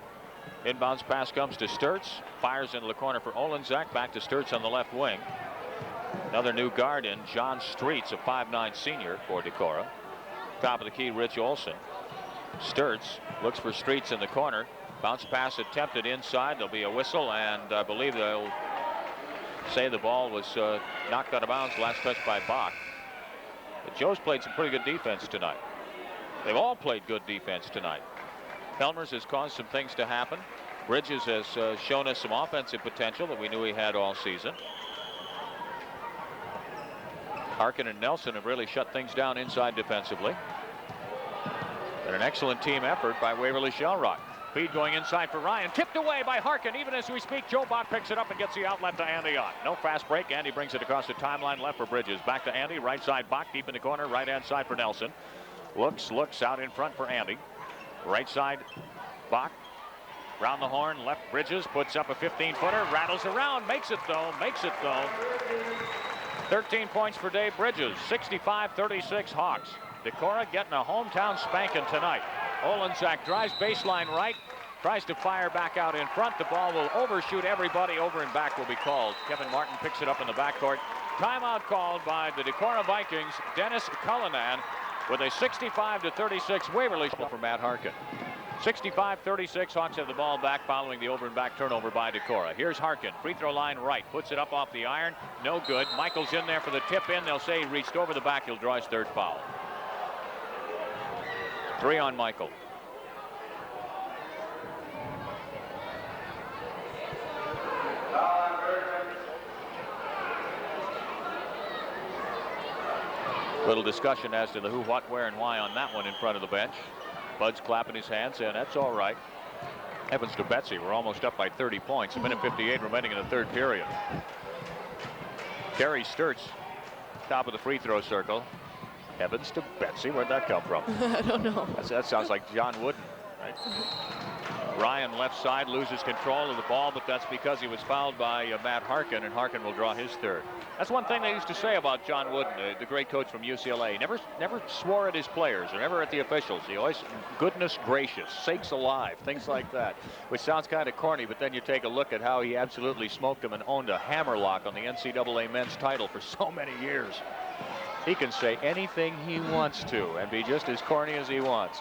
Inbounds pass comes to Sturtz. Fires into the corner for Olenzak. Back to Sturtz on the left wing. Another new guard in, John Streets, a 5'9" senior for Decorah. Top of the key, Rich Olson. Sturtz looks for Streets in the corner. Bounce pass attempted inside. There'll be a whistle, and I believe they'll say the ball was knocked out of bounds. Last touch by Bach. But Joe's played some pretty good defense tonight. They've all played good defense tonight. Helmers has caused some things to happen. Bridges has shown us some offensive potential that we knew he had all season. Harken and Nelson have really shut things down inside defensively. And an excellent team effort by Waverly-Shell Rock. Feed going inside for Ryan. Tipped away by Harken. Even as we speak, Joe Bach picks it up and gets the outlet to Andy Ott. No fast break. Andy brings it across the timeline left for Bridges. Back to Andy. Right side Bach deep in the corner. Right hand side for Nelson. Looks out in front for Andy. Right side Bach. Round the horn. Left Bridges. Puts up a 15-footer. Rattles around. Makes it though. 13 points for Dave Bridges. 65-36 Hawks. Decorah getting a hometown spanking tonight. Olenzak drives baseline right. Tries to fire back out in front. The ball will overshoot everybody. Over and back will be called. Kevin Martin picks it up in the backcourt. Timeout called by the Decorah Vikings. Dennis Cullinan with a 65-36 Waverly for Matt Harken. 65-36, Hawks have the ball back following the over and back turnover by Decorah. Here's Harken, free throw line right, puts it up off the iron, no good. Michael's in there for the tip in. They'll say he reached over the back. He'll draw his third foul. 3 on Michael. Little discussion as to the who, what, where, and why on that one in front of the bench. Bud's clapping his hands, and that's all right. Evans to Betsy. We're almost up by 30 points. A minute 58 remaining in the third period. Terry Sturtz, top of the free throw circle. Evans to Betsy. Where'd that come from? I don't know. That sounds like John Wooden, right? Ryan left side loses control of the ball, but that's because he was fouled by Matt Harken, and Harken will draw his third. That's one thing they used to say about John Wooden, the great coach from UCLA. He never swore at his players or never at the officials. He always, goodness gracious, sakes alive, things like that, which sounds kind of corny, but then you take a look at how he absolutely smoked them and owned a hammerlock on the NCAA men's title for so many years. He can say anything he wants to and be just as corny as he wants.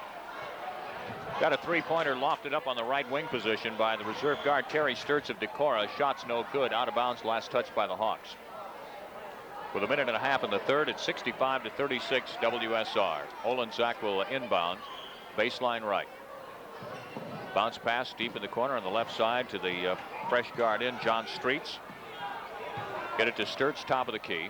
Got a three-pointer lofted up on the right wing position by the reserve guard Terry Sturtz of Decorah. Shot's no good. Out of bounds. Last touch by the Hawks. With a minute and a half in the third, it's 65-36 WSR. Olenzak will inbound. Baseline right. Bounce pass deep in the corner on the left side to the fresh guard in, John Streets. Get it to Sturtz, top of the key.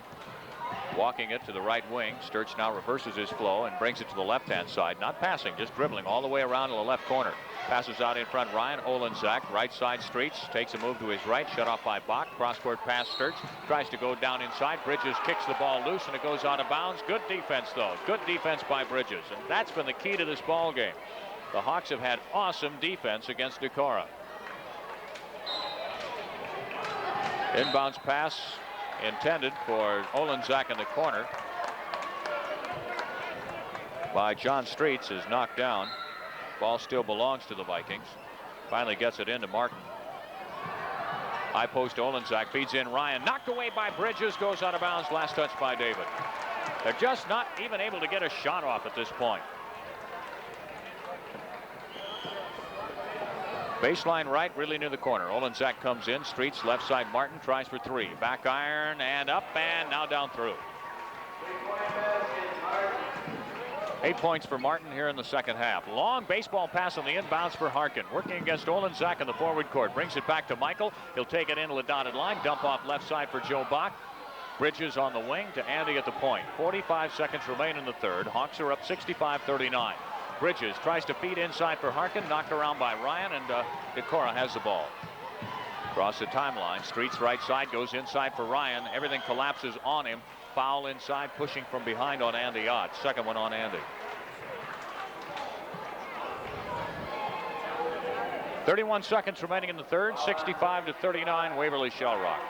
Walking it to the right wing. Sturtz now reverses his flow and brings it to the left-hand side. Not passing, just dribbling all the way around to the left corner. Passes out in front, Ryan Olenzak. Right side Streets. Takes a move to his right. Shut off by Bach. Cross-court pass Sturtz. Tries to go down inside. Bridges kicks the ball loose and it goes out of bounds. Good defense, though. Good defense by Bridges. And that's been the key to this ball game. The Hawks have had awesome defense against Decorah. Inbounds pass intended for Olenzak in the corner by John Streets is knocked down. Ball still belongs to the Vikings. Finally gets it into Martin. High post Olenzak feeds in Ryan. Knocked away by Bridges. Goes out of bounds. Last touch by David. They're just not even able to get a shot off at this point. Baseline right, really near the corner. Olenzak comes in. Streets left side. Martin tries for three. Back iron and up and now down through. 8 points for Martin here in the second half. Long baseball pass on the inbounds for Harken. Working against Olenzak in the forward court. Brings it back to Michael. He'll take it into the dotted line. Dump off left side for Joe Bach. Bridges on the wing to Andy at the point. 45 seconds remain in the third. Hawks are up 65-39. Bridges tries to feed inside for Harken, knocked around by Ryan, and Decorah has the ball. Across the timeline, Streets right side, goes inside for Ryan. Everything collapses on him. Foul inside, pushing from behind on Andy Ott. Second one on Andy. 31 seconds remaining in the third. 65-39, Waverly-Shell Rock.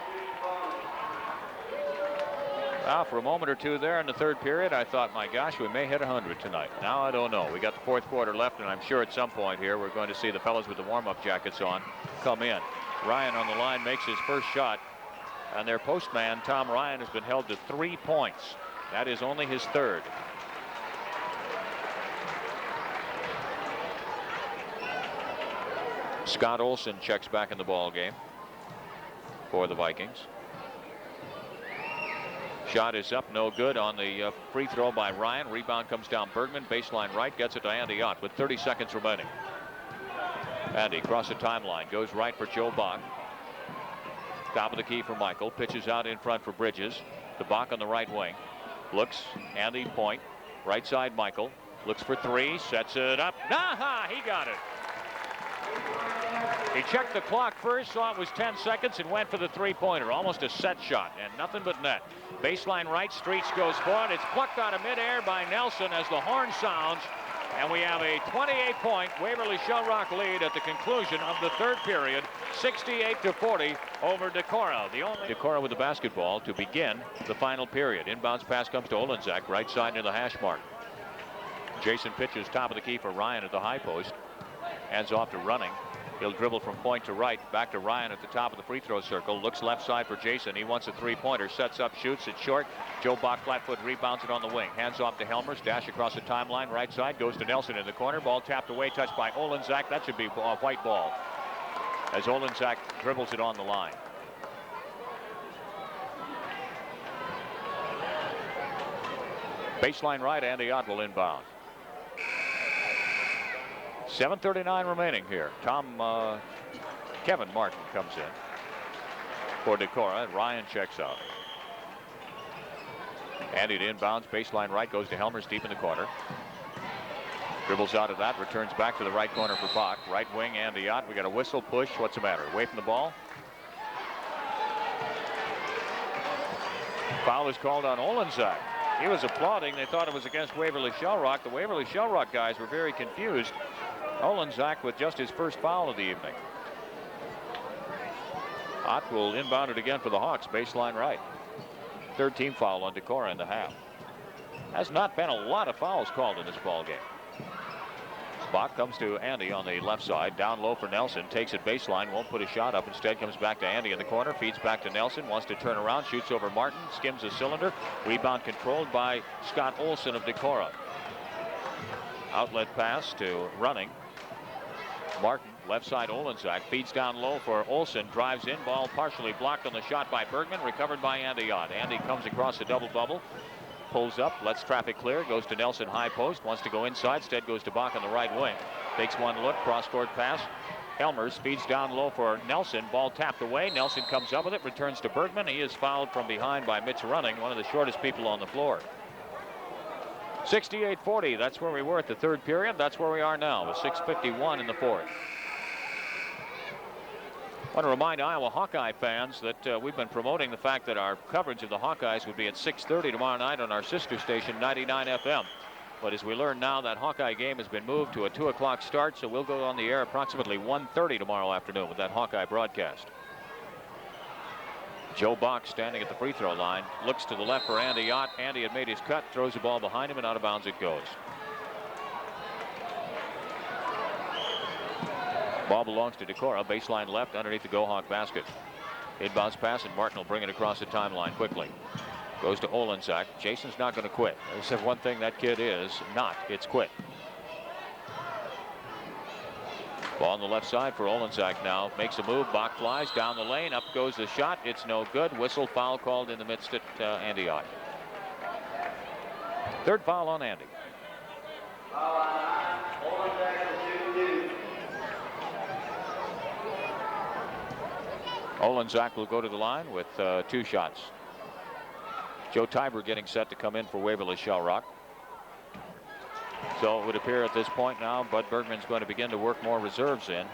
Well, for a moment or two there in the third period, I thought, my gosh, we may hit 100 tonight. Now I don't know. We got the fourth quarter left, and I'm sure at some point here we're going to see the fellas with the warm-up jackets on come in. Ryan on the line makes his first shot, and their postman, Tom Ryan, has been held to 3 points. That is only his third. Scott Olson checks back in the ball game for the Vikings. Shot is up, no good on the free throw by Ryan. Rebound comes down Bergman, baseline right, gets it to Andy Ott with 30 seconds remaining. Andy across the timeline, goes right for Joe Bach. Top of the key for Michael, pitches out in front for Bridges. To Bach on the right wing. Looks, Andy point, right side Michael. Looks for three, sets it up. Aha, he got it. He checked the clock first, saw it was 10 seconds, and went for the three-pointer. Almost a set shot, and nothing but net. Baseline right, Streets goes for it. It's plucked out of midair by Nelson as the horn sounds, and we have a 28-point Waverly-Shell Rock lead at the conclusion of the third period, 68-40 over Decorah. Decorah with the basketball to begin the final period. Inbounds pass comes to Olenzak, right side near the hash mark. Jason pitches top of the key for Ryan at the high post. Hands off to Running. He'll dribble from point to right, back to Ryan at the top of the free throw circle. Looks left side for Jason. He wants a three-pointer. Sets up, shoots it short. Joe Bach flat foot rebounds it on the wing. Hands off to Helmers. Dash across the timeline. Right side goes to Nelson in the corner. Ball tapped away, touched by Olenzak. That should be a white ball as Olenzak dribbles it on the line. Baseline right, Andy Ott will inbound. 7:39 remaining here. Kevin Martin comes in for Decorah, and Ryan checks out. Andy to inbounds, baseline right, goes to Helmers deep in the corner. Dribbles out of that, returns back to the right corner for Bach. Right wing, Andy Ott. We got a whistle, push. What's the matter? Away from the ball. Foul is called on Olenzak. He was applauding. They thought it was against Waverly-Shell Rock. The Waverly-Shell Rock guys were very confused. Olenzak with just his first foul of the evening. Ott will inbound it again for the Hawks, baseline right. Third team foul on Decorah in the half. Has not been a lot of fouls called in this ball game. Bach comes to Andy on the left side, down low for Nelson, takes it baseline, won't put a shot up, instead comes back to Andy in the corner, feeds back to Nelson, wants to turn around, shoots over Martin, skims a cylinder, rebound controlled by Scott Olson of Decorah. Outlet pass to Running. Martin, left side Olenzak, feeds down low for Olson, drives in, ball partially blocked on the shot by Bergman, recovered by Andy Ott. Andy comes across the double bubble, pulls up, lets traffic clear, goes to Nelson high post, wants to go inside, instead goes to Bach on the right wing. Takes one look, cross-court pass. Helmers feeds down low for Nelson, ball tapped away. Nelson comes up with it, returns to Bergman. He is fouled from behind by Mitch Running, one of the shortest people on the floor. 68-40, that's where we were at the third period. That's where we are now with 6:51 in the fourth. I want to remind Iowa Hawkeye fans that we've been promoting the fact that our coverage of the Hawkeyes would be at 6:30 tomorrow night on our sister station 99 FM. But as we learn now, that Hawkeye game has been moved to a 2 o'clock start, so we'll go on the air approximately 1:30 tomorrow afternoon with that Hawkeye broadcast. Joe Bach standing at the free throw line, looks to the left for Andy Ott. Andy had made his cut, throws the ball behind him, and out of bounds it goes. Ball belongs to Decorah, baseline left underneath the Go Hawk basket. Inbounds pass, and Martin will bring it across the timeline quickly. Goes to Olenzak. Jason's not going to quit. There's one thing that kid is not, it's quit. Ball on the left side for Olenzak now. Makes a move. Bach flies down the lane. Up goes the shot. It's no good. Whistle, foul called in the midst at Andy Ott. Third foul on Andy. Olenzak will go to the line with 2 shots. Joe Taiber getting set to come in for Waverly-Shell Rock. So it would appear at this point now, Bud Bergman's going to begin to work more reserves in.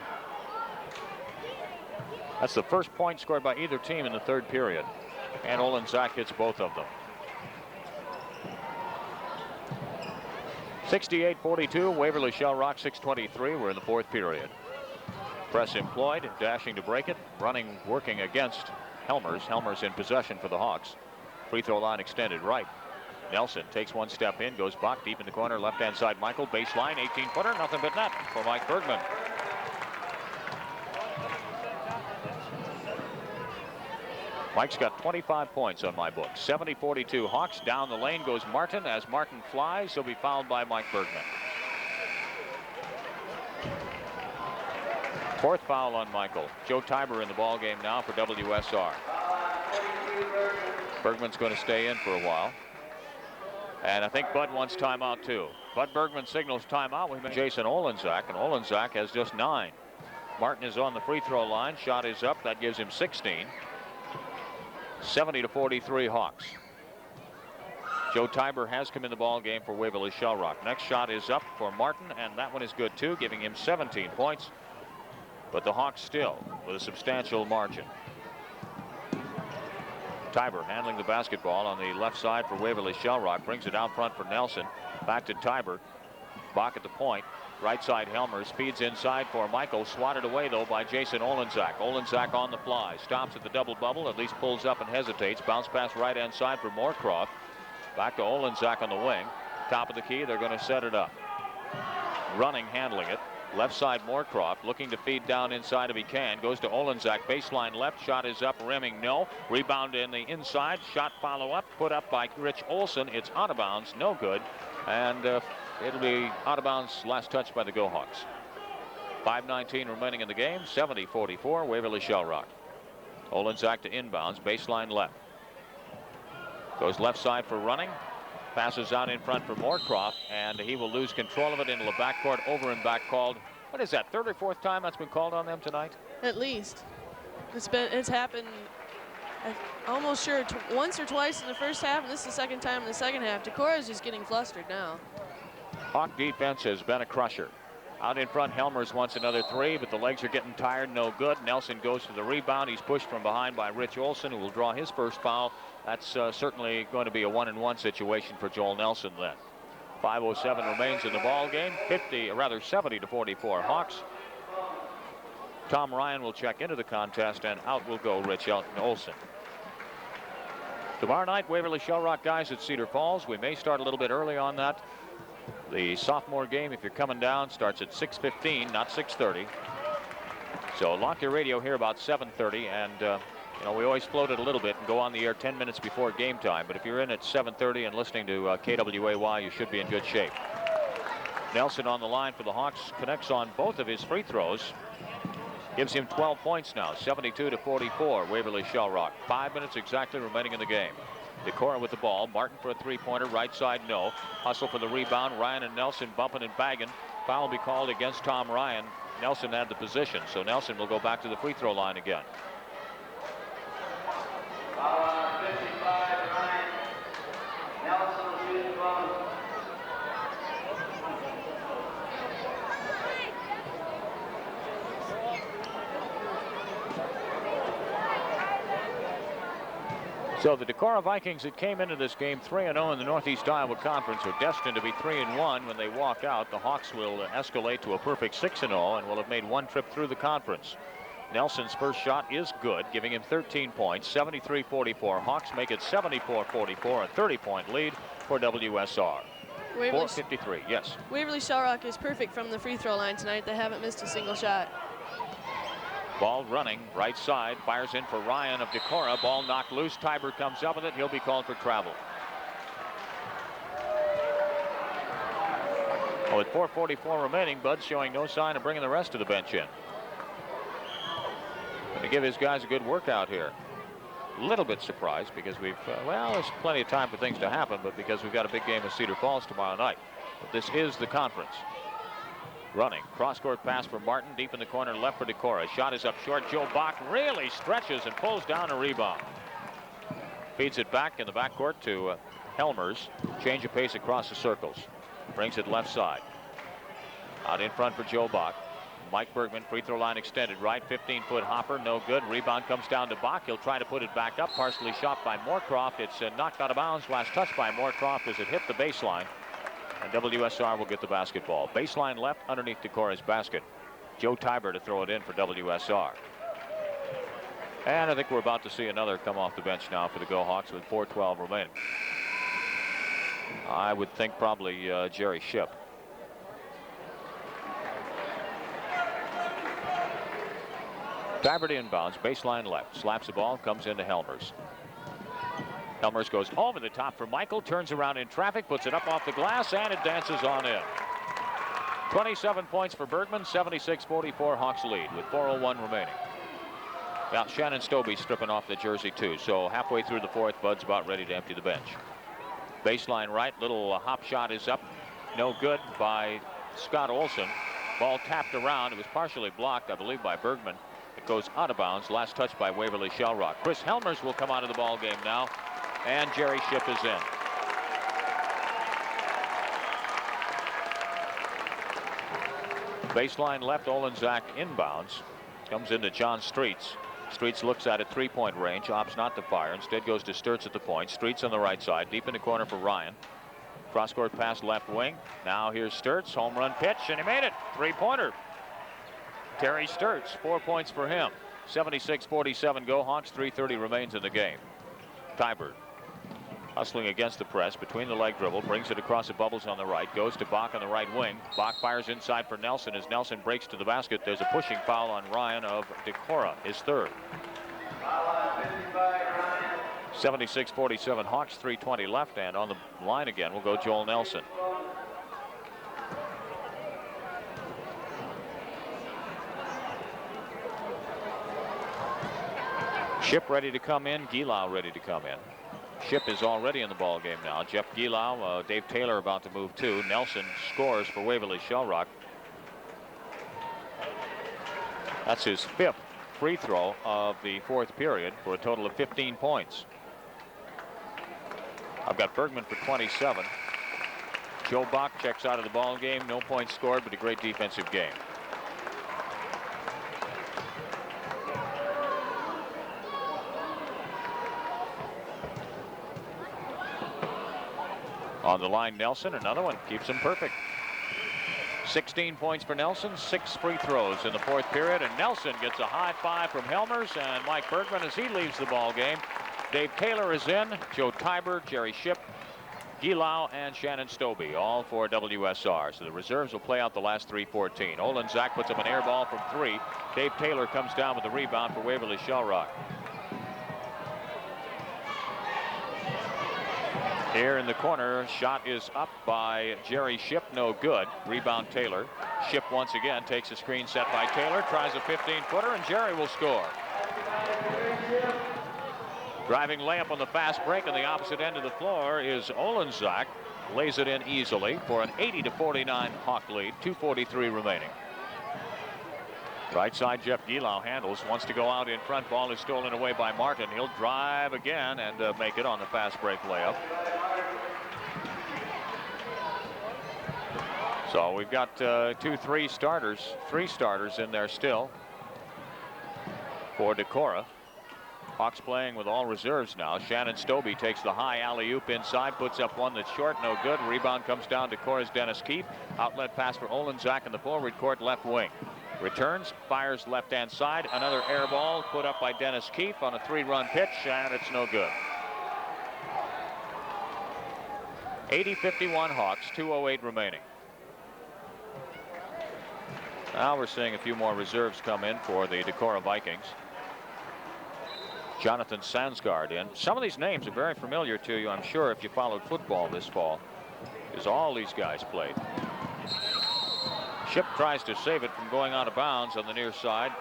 That's the first point scored by either team in the third period. And Olenzak hits both of them. 68-42, Waverly-Shell Rock 6:23. We're in the fourth period. Press employed, dashing to break it, running, working against Helmers. Helmers in possession for the Hawks. Free throw line extended right. Nelson takes one step in, goes back deep in the corner, left-hand side. Michael, baseline, 18-footer, nothing but net for Mike Bergman. Mike's got 25 points on my book. 70-42 Hawks. Down the lane goes Martin. As Martin flies, he'll be fouled by Mike Bergman. Fourth foul on Michael. Joe Taiber in the ball game now for WSR. Bergman's going to stay in for a while. And I think Bud wants timeout too. Bud Bergman signals timeout. We mentioned Jason Olenzak, and Olenzak has just 9. Martin is on the free throw line. Shot is up. That gives him 16. 70-43 Hawks. Joe Taiber has come in the ball game for Waverly-Shell Rock. Next shot is up for Martin, and that one is good too, giving him 17 points. But the Hawks still with a substantial margin. Taiber handling the basketball on the left side for Waverly-Shell Rock. Brings it out front for Nelson. Back to Taiber. Bach at the point. Right side Helmers feeds inside for Michael. Swatted away though by Jason Olenzak. Olenzak on the fly. Stops at the double bubble. At least pulls up and hesitates. Bounce pass right hand side for Moorcroft. Back to Olenzak on the wing. Top of the key. They're going to set it up. Running, handling it. Left side Moorcroft looking to feed down inside if he can. Goes to Olenzak. Baseline left. Shot is up. Rimming no. Rebound in the inside. Shot follow up. Put up by Rich Olson. It's out of bounds. No good. And it'll be out of bounds. Last touch by the Go Hawks. 5:19 remaining in the game. 70-44 Waverly-Shell Rock. Olenzak to inbounds. Baseline left. Goes left side for running. Passes out in front for Moorcroft, and he will lose control of it into the backcourt. Over and back called. What is that, third or fourth time that's been called on them tonight? At least. It's happened, I'm almost sure, once or twice in the first half, and this is the second time in the second half. Decorah is just getting flustered now. Hawk defense has been a crusher. Out in front, Helmers wants another three, but the legs are getting tired, no good. Nelson goes for the rebound. He's pushed from behind by Rich Olson, who will draw his first foul. That's certainly going to be a 1-and-1 situation for Joel Nelson then. 5:07 remains in the ball game. 70-44 Hawks. Tom Ryan will check into the contest, and out will go Rich Olson. Tomorrow night, Waverly-Shell Rock guys at Cedar Falls. We may start a little bit early on that. The sophomore game, if you're coming down, starts at 6:15, not 6:30. So lock your radio here about 7:30, and you know, we always float it a little bit and go on the air 10 minutes before game time. But if you're in at 7:30 and listening to KWAY, you should be in good shape. Nelson on the line for the Hawks, connects on both of his free throws. Gives him 12 points now, 72-44, Waverly-Shell Rock. 5 minutes exactly remaining in the game. Decorah with the ball. Martin for a three-pointer. Right side, no. Hustle for the rebound. Ryan and Nelson bumping and bagging. Foul will be called against Tom Ryan. Nelson had the position, so Nelson will go back to the free throw line again. 55, Ryan. Nelson shooting ball. So the Decorah Vikings that came into this game 3-0 in the Northeast Iowa Conference are destined to be 3-1 when they walk out. The Hawks will escalate to a perfect 6-0 and will have made one trip through the conference. Nelson's first shot is good, giving him 13 points, 73-44. Hawks make it 74-44, a 30-point lead for WSR. 4:53, yes. Waverly-Shell Rock is perfect from the free throw line tonight. They haven't missed a single shot. Ball running, right side, fires in for Ryan of Decorah. Ball knocked loose. Taiber comes up with it. He'll be called for travel. Well, with 4:44 remaining, Bud's showing no sign of bringing the rest of the bench in. Going to give his guys a good workout here. A little bit surprised because we've, well, there's plenty of time for things to happen, but because we've got a big game with Cedar Falls tomorrow night. But this is the conference. Running, cross-court pass for Martin, deep in the corner, left for Decorah. Shot is up short. Joe Bach really stretches and pulls down a rebound. Feeds it back in the backcourt to Helmers. Change of pace across the circles. Brings it left side. Out in front for Joe Bach. Mike Bergman, free throw line extended right. 15-foot hopper, no good. Rebound comes down to Bach. He'll try to put it back up. Partially shot by Moorcroft. It's knocked out of bounds. Last touch by Moorcroft as it hit the baseline. And WSR will get the basketball. Baseline left underneath Decorah's basket. Joe Taiber to throw it in for WSR. And I think we're about to see another come off the bench now for the Go Hawks with 4:12 remaining. I would think probably Jerry Shipp. Taiber to inbounds, baseline left, slaps the ball, comes into Helmers. Helmers goes over the top for Michael, turns around in traffic, puts it up off the glass, and it dances on in. 27 points for Bergman, 76-44 Hawks lead with 4:01 remaining. Now Shannon Stobbe stripping off the jersey too, so halfway through the fourth, Bud's about ready to empty the bench. Baseline right, little hop shot is up, no good by Scott Olson. Ball tapped around, it was partially blocked, I believe, by Bergman. It goes out of bounds. Last touch by Waverly-Shell. Chris Helmers will come out of the ball game now, and Jerry Shipp is in. Baseline left, Olenzak inbounds. Comes into John Streets. Streets looks at it, three-point range. Opts not to fire. Instead goes to Sturts at the point. Streets on the right side, deep in the corner for Ryan. Cross-court pass left wing. Now here's Sturts, home run pitch, and he made it. Three-pointer. Terry Sturts, 4 points for him. 76-47 Go Hawks, 3:30 remains in the game. Taiber hustling against the press, between the leg dribble, brings it across the bubbles on the right, goes to Bach on the right wing. Bach fires inside for Nelson as Nelson breaks to the basket. There's a pushing foul on Ryan of Decorah, his third. 76-47 Hawks, 3:20 left, and on the line again will go Joel Nelson. Shipp ready to come in, Gilau ready to come in. Shipp is already in the ball game now. Jeff Gilau, Dave Taylor about to move too. Nelson scores for Waverly-Shell. That's his fifth free throw of the fourth period for a total of 15 points. I've got Bergman for 27. Joe Bach checks out of the ball game. No points scored, but a great defensive game. On the line, Nelson, another one, keeps him perfect. 16 points for Nelson, 6 free throws in the fourth period, and Nelson gets a high five from Helmers and Mike Bergman as he leaves the ball game. Dave Taylor is in, Joe Taiber, Jerry Shipp, Gilau, and Shannon Stobbe, all for WSR. So the reserves will play out the last 3:14. Olenzak puts up an air ball from 3. Dave Taylor comes down with the rebound for Waverly-Shell. Here in the corner, shot is up by Jerry Shipp, no good. Rebound Taylor. Shipp once again takes a screen set by Taylor, tries a 15-footer, and Jerry will score. Driving layup on the fast break on the opposite end of the floor is Olenzak. Lays it in easily for an 80-49 Hawk lead, 2:43 remaining. Right side, Jeff Gilau handles, wants to go out in front. Ball is stolen away by Martin. He'll drive again and make it on the fast break layup. So we've got three starters in there still for Decorah. Hawks playing with all reserves now. Shannon Stobbe takes the high alley-oop inside, puts up one that's short, no good. Rebound comes down to Decorah's Dennis Keefe. Outlet pass for Olenzak in the forward court left wing. Returns, fires left-hand side. Another air ball put up by Dennis Keefe on a 3-run pitch, and it's no good. 80-51 Hawks, 2:08 remaining. Now we're seeing a few more reserves come in for the Decorah Vikings. Jonathan Sansgaard in. Some of these names are very familiar to you, I'm sure, if you followed football this fall, because all these guys played. Shipp tries to save it from going out of bounds on the near side.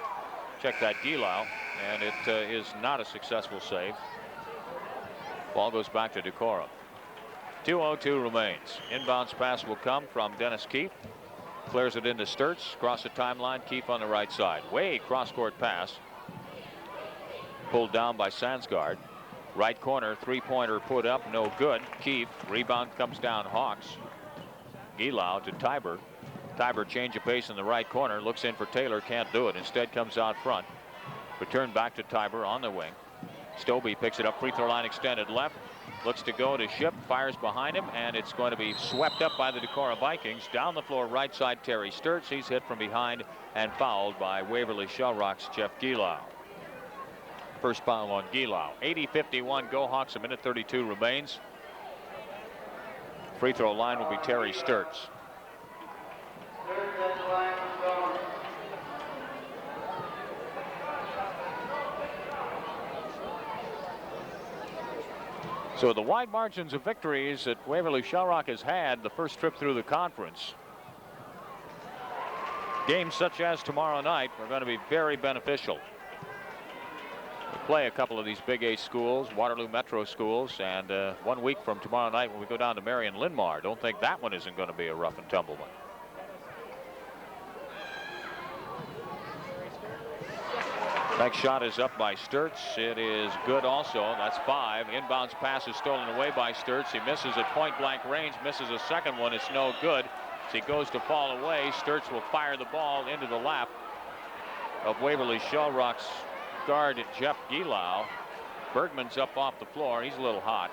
Check that Gilau, and it is not a successful save. Ball goes back to Decorah. 2:02 remains. Inbounds pass will come from Dennis Keefe. Clears it into Sturts. Across the timeline, Keefe on the right side. Way cross-court pass. Pulled down by Sansgaard. Right corner, three-pointer put up, no good. Keefe, rebound comes down Hawks. Gilau to Taiber. Taiber change of pace in the right corner, looks in for Taylor, can't do it. Instead comes out front. Return back to Taiber on the wing. Stobbe picks it up, free throw line extended left. Looks to go to Shipp, fires behind him, and it's going to be swept up by the Decorah Vikings. Down the floor, right side, Terry Sturts. He's hit from behind and fouled by Waverly-Shell Rock's Jeff Gilau. First foul on Gilau. 80-51, go Hawks, a minute 32 remains. Free throw line will be Terry Sturts. So the wide margins of victories that Waverly-Shell Rock has had the first trip through the conference. Games such as tomorrow night are going to be very beneficial. We play a couple of these Big 8 schools, Waterloo Metro schools, and 1 week from tomorrow night when we go down to Marion Linmar. Don't think that one isn't going to be a rough and tumble one. Next shot is up by Sturts. It is good also. That's 5. Inbounds pass is stolen away by Sturts. He misses at point blank range, misses a second one. It's no good. As he goes to fall away, Sturts will fire the ball into the lap of Waverly-Shell Rock's guard Jeff Gilau. Bergman's up off the floor. He's a little hot.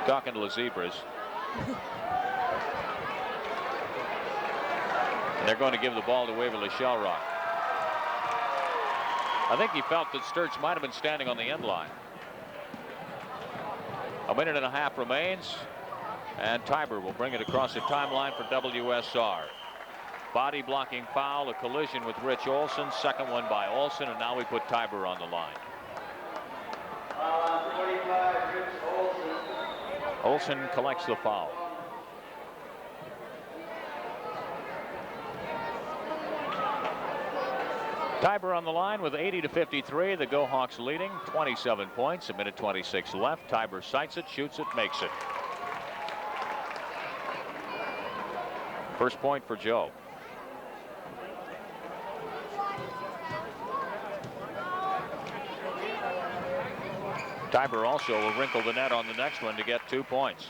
Talking to the Zebras. And they're going to give the ball to Waverly-Shell Rock. I think he felt that Sturts might have been standing on the end line. A minute and a half remains, and Taiber will bring it across the timeline for WSR. Body blocking foul, a collision with Rich Olson, second one by Olson, and now we put Taiber on the line. 45, Rich Olson. Olson collects the foul. Taiber on the line with 80-53. The Go Hawks leading 27 points. A minute 26 left. Taiber sights it, shoots it, makes it. First point for Joe. Taiber also will wrinkle the net on the next one to get 2 points.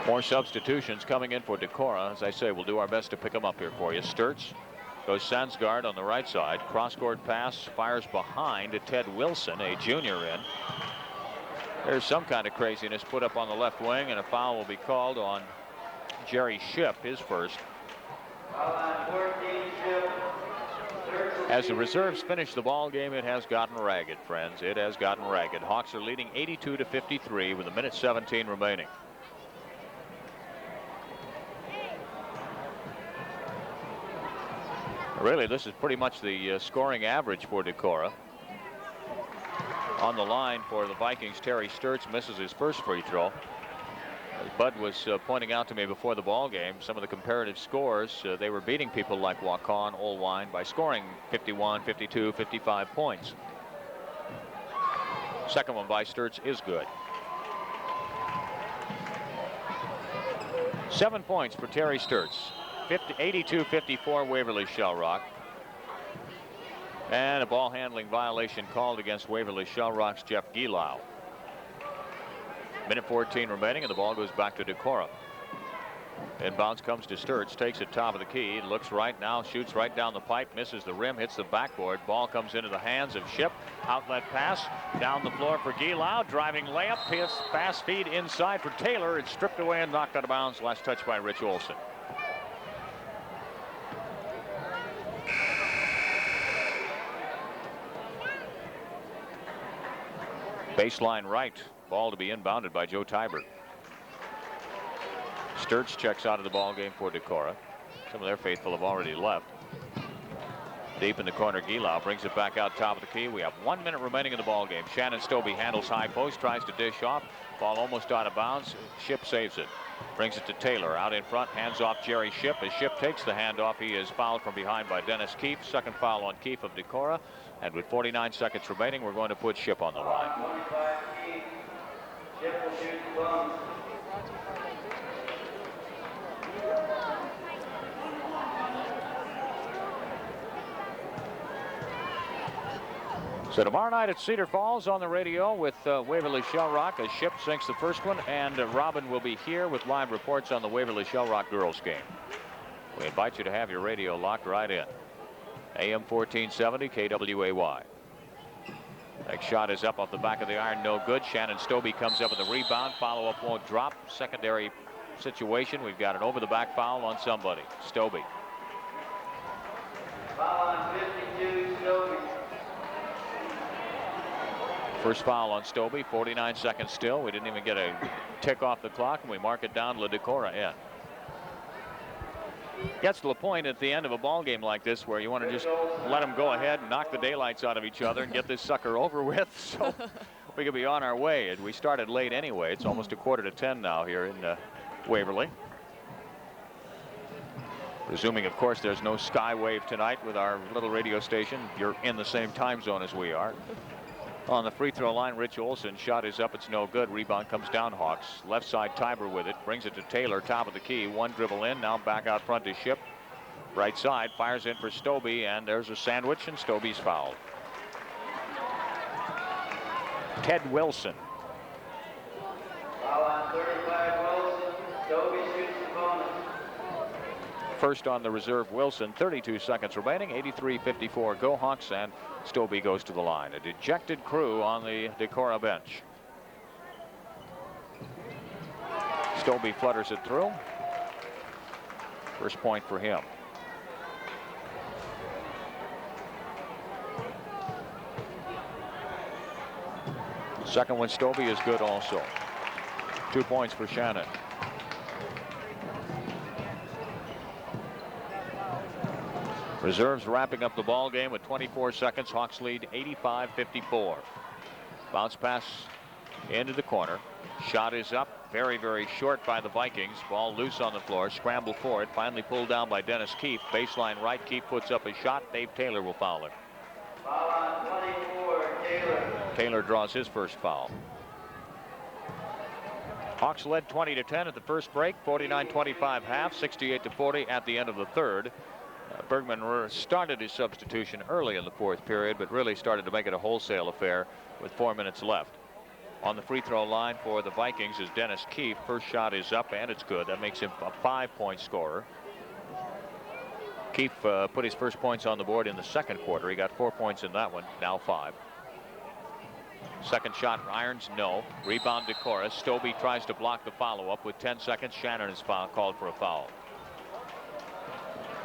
More substitutions coming in for Decorah. As I say, we'll do our best to pick them up here for you. Sturts goes Sandsgaard on the right side. Cross-court pass, fires behind to Ted Wilson, a junior in. There's some kind of craziness put up on the left wing, and a foul will be called on Jerry Shipp, his first. As the reserves finish the ball game, it has gotten ragged, friends. It has gotten ragged. Hawks are leading 82-53 with a minute 17 remaining. Really, this is pretty much the scoring average for Decorah. On the line for the Vikings, Terry Sturts misses his first free throw. As Bud was pointing out to me before the ball game, some of the comparative scores, they were beating people like Waukon, Olwine by scoring 51, 52, 55 points. Second one by Sturts is good. 7 points for Terry Sturts. 82-54 Waverly-Shell Rock. And a ball handling violation called against Waverly-Shell Rock's Jeff Gilau. Minute 14 remaining, and the ball goes back to Decorah. Inbounds comes to Sturts, takes it top of the key, looks right now, shoots right down the pipe, misses the rim, hits the backboard. Ball comes into the hands of Shipp. Outlet pass down the floor for Gilau. Driving layup, fast feed inside for Taylor. It's stripped away and knocked out of bounds. Last touch by Rich Olson. Baseline right. Ball to be inbounded by Joe Taiber. Sturts checks out of the ball game for Decorah. Some of their faithful have already left. Deep in the corner, Gilau brings it back out top of the key. We have 1 minute remaining in the ball game. Shannon Stobbe handles high post, tries to dish off. Ball almost out of bounds. Shipp saves it. Brings it to Taylor. Out in front, hands off Jerry Shipp. As Shipp takes the handoff, he is fouled from behind by Dennis Keefe. Second foul on Keefe of Decorah. And with 49 seconds remaining, we're going to put Shipp on the line. So tomorrow night at Cedar Falls on the radio with Waverly-Shell Rock as Shipp sinks the first one, and Robin will be here with live reports on the Waverly-Shell Rock girls game. We invite you to have your radio locked right in. AM 1470 KWAY. Next shot is up off the back of the iron, no good. Shannon Stobbe comes up with a rebound. Follow-up won't drop. Secondary situation. We've got an over-the-back foul on somebody. Stobbe. Foul on 52, Stobbe. First foul on Stobbe, 49 seconds still. We didn't even get a tick off the clock, and we mark it down to Decorah in. Gets to the point at the end of a ball game like this where you want to just let them go ahead and knock the daylights out of each other and get this sucker over with, so we could be on our way. And we started late anyway. It's almost 9:45 now here in Waverly. Presuming, of course, there's no skywave tonight with our little radio station. You're in the same time zone as we are. On the free throw line, Rich Olson. Shot is up. It's no good. Rebound comes down, Hawks. Left side, Taiber with it. Brings it to Taylor, top of the key. One dribble in. Now back out front to Shipp. Right side, fires in for Stobbe, and there's a sandwich, and Stobbe's fouled. Ted Wilson. Foul on 35, Wilson. Stobbe shoots the bonus. First on the reserve, Wilson. 32 seconds remaining. 83-54. Go Hawks, and Stobbe goes to the line. A dejected crew on the Decorah bench. Stobbe flutters it through. First point for him. Second one, Stobbe, is good also. 2 points for Shannon. Reserves wrapping up the ball game with 24 seconds. Hawks lead 85-54. Bounce pass into the corner. Shot is up. Very, very short by the Vikings. Ball loose on the floor. Scramble for it. Finally pulled down by Dennis Keefe. Baseline right. Keefe puts up a shot. Dave Taylor will foul him. Foul on 24, Taylor. Taylor draws his first foul. Hawks led 20-10 at the first break. 49-25 half. 68-40 at the end of the third. Bergman started his substitution early in the fourth period, but really started to make it a wholesale affair with 4 minutes left. On the free throw line for the Vikings is Dennis Keefe. First shot is up, and it's good. That makes him a 5-point scorer. Keefe put his first points on the board in the second quarter. He got 4 points in that one, now 5. Second shot, irons, no. Rebound, Decorah. Stobbe tries to block the follow-up with 10 seconds. Shannon is called for a foul.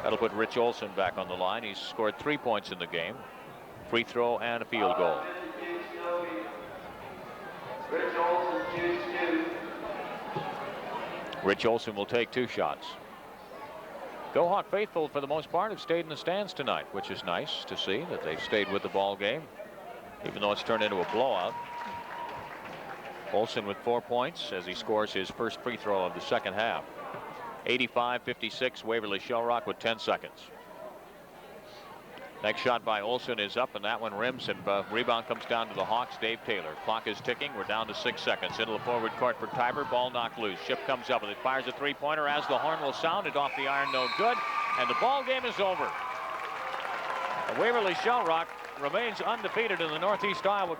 That'll put Rich Olson back on the line. He's scored 3 points in the game. Free throw and a field goal. Rich Olson shoots 2. Rich Olson will take 2 shots. Go Hawk faithful, for the most part, have stayed in the stands tonight, which is nice to see that they've stayed with the ball game, even though it's turned into a blowout. Olson with 4 points as he scores his first free throw of the second half. 85-56, Waverly-Shell Rock with 10 seconds. Next shot by Olson is up, and that one rims, and rebound comes down to the Hawks. Dave Taylor. Clock is ticking. We're down to 6 seconds. Into the forward court for Taiber. Ball knocked loose. Shipp comes up with it. Fires a three-pointer as the horn will sound. It off the iron, no good. And the ball game is over. Waverly-Shell Rock remains undefeated in the Northeast Iowa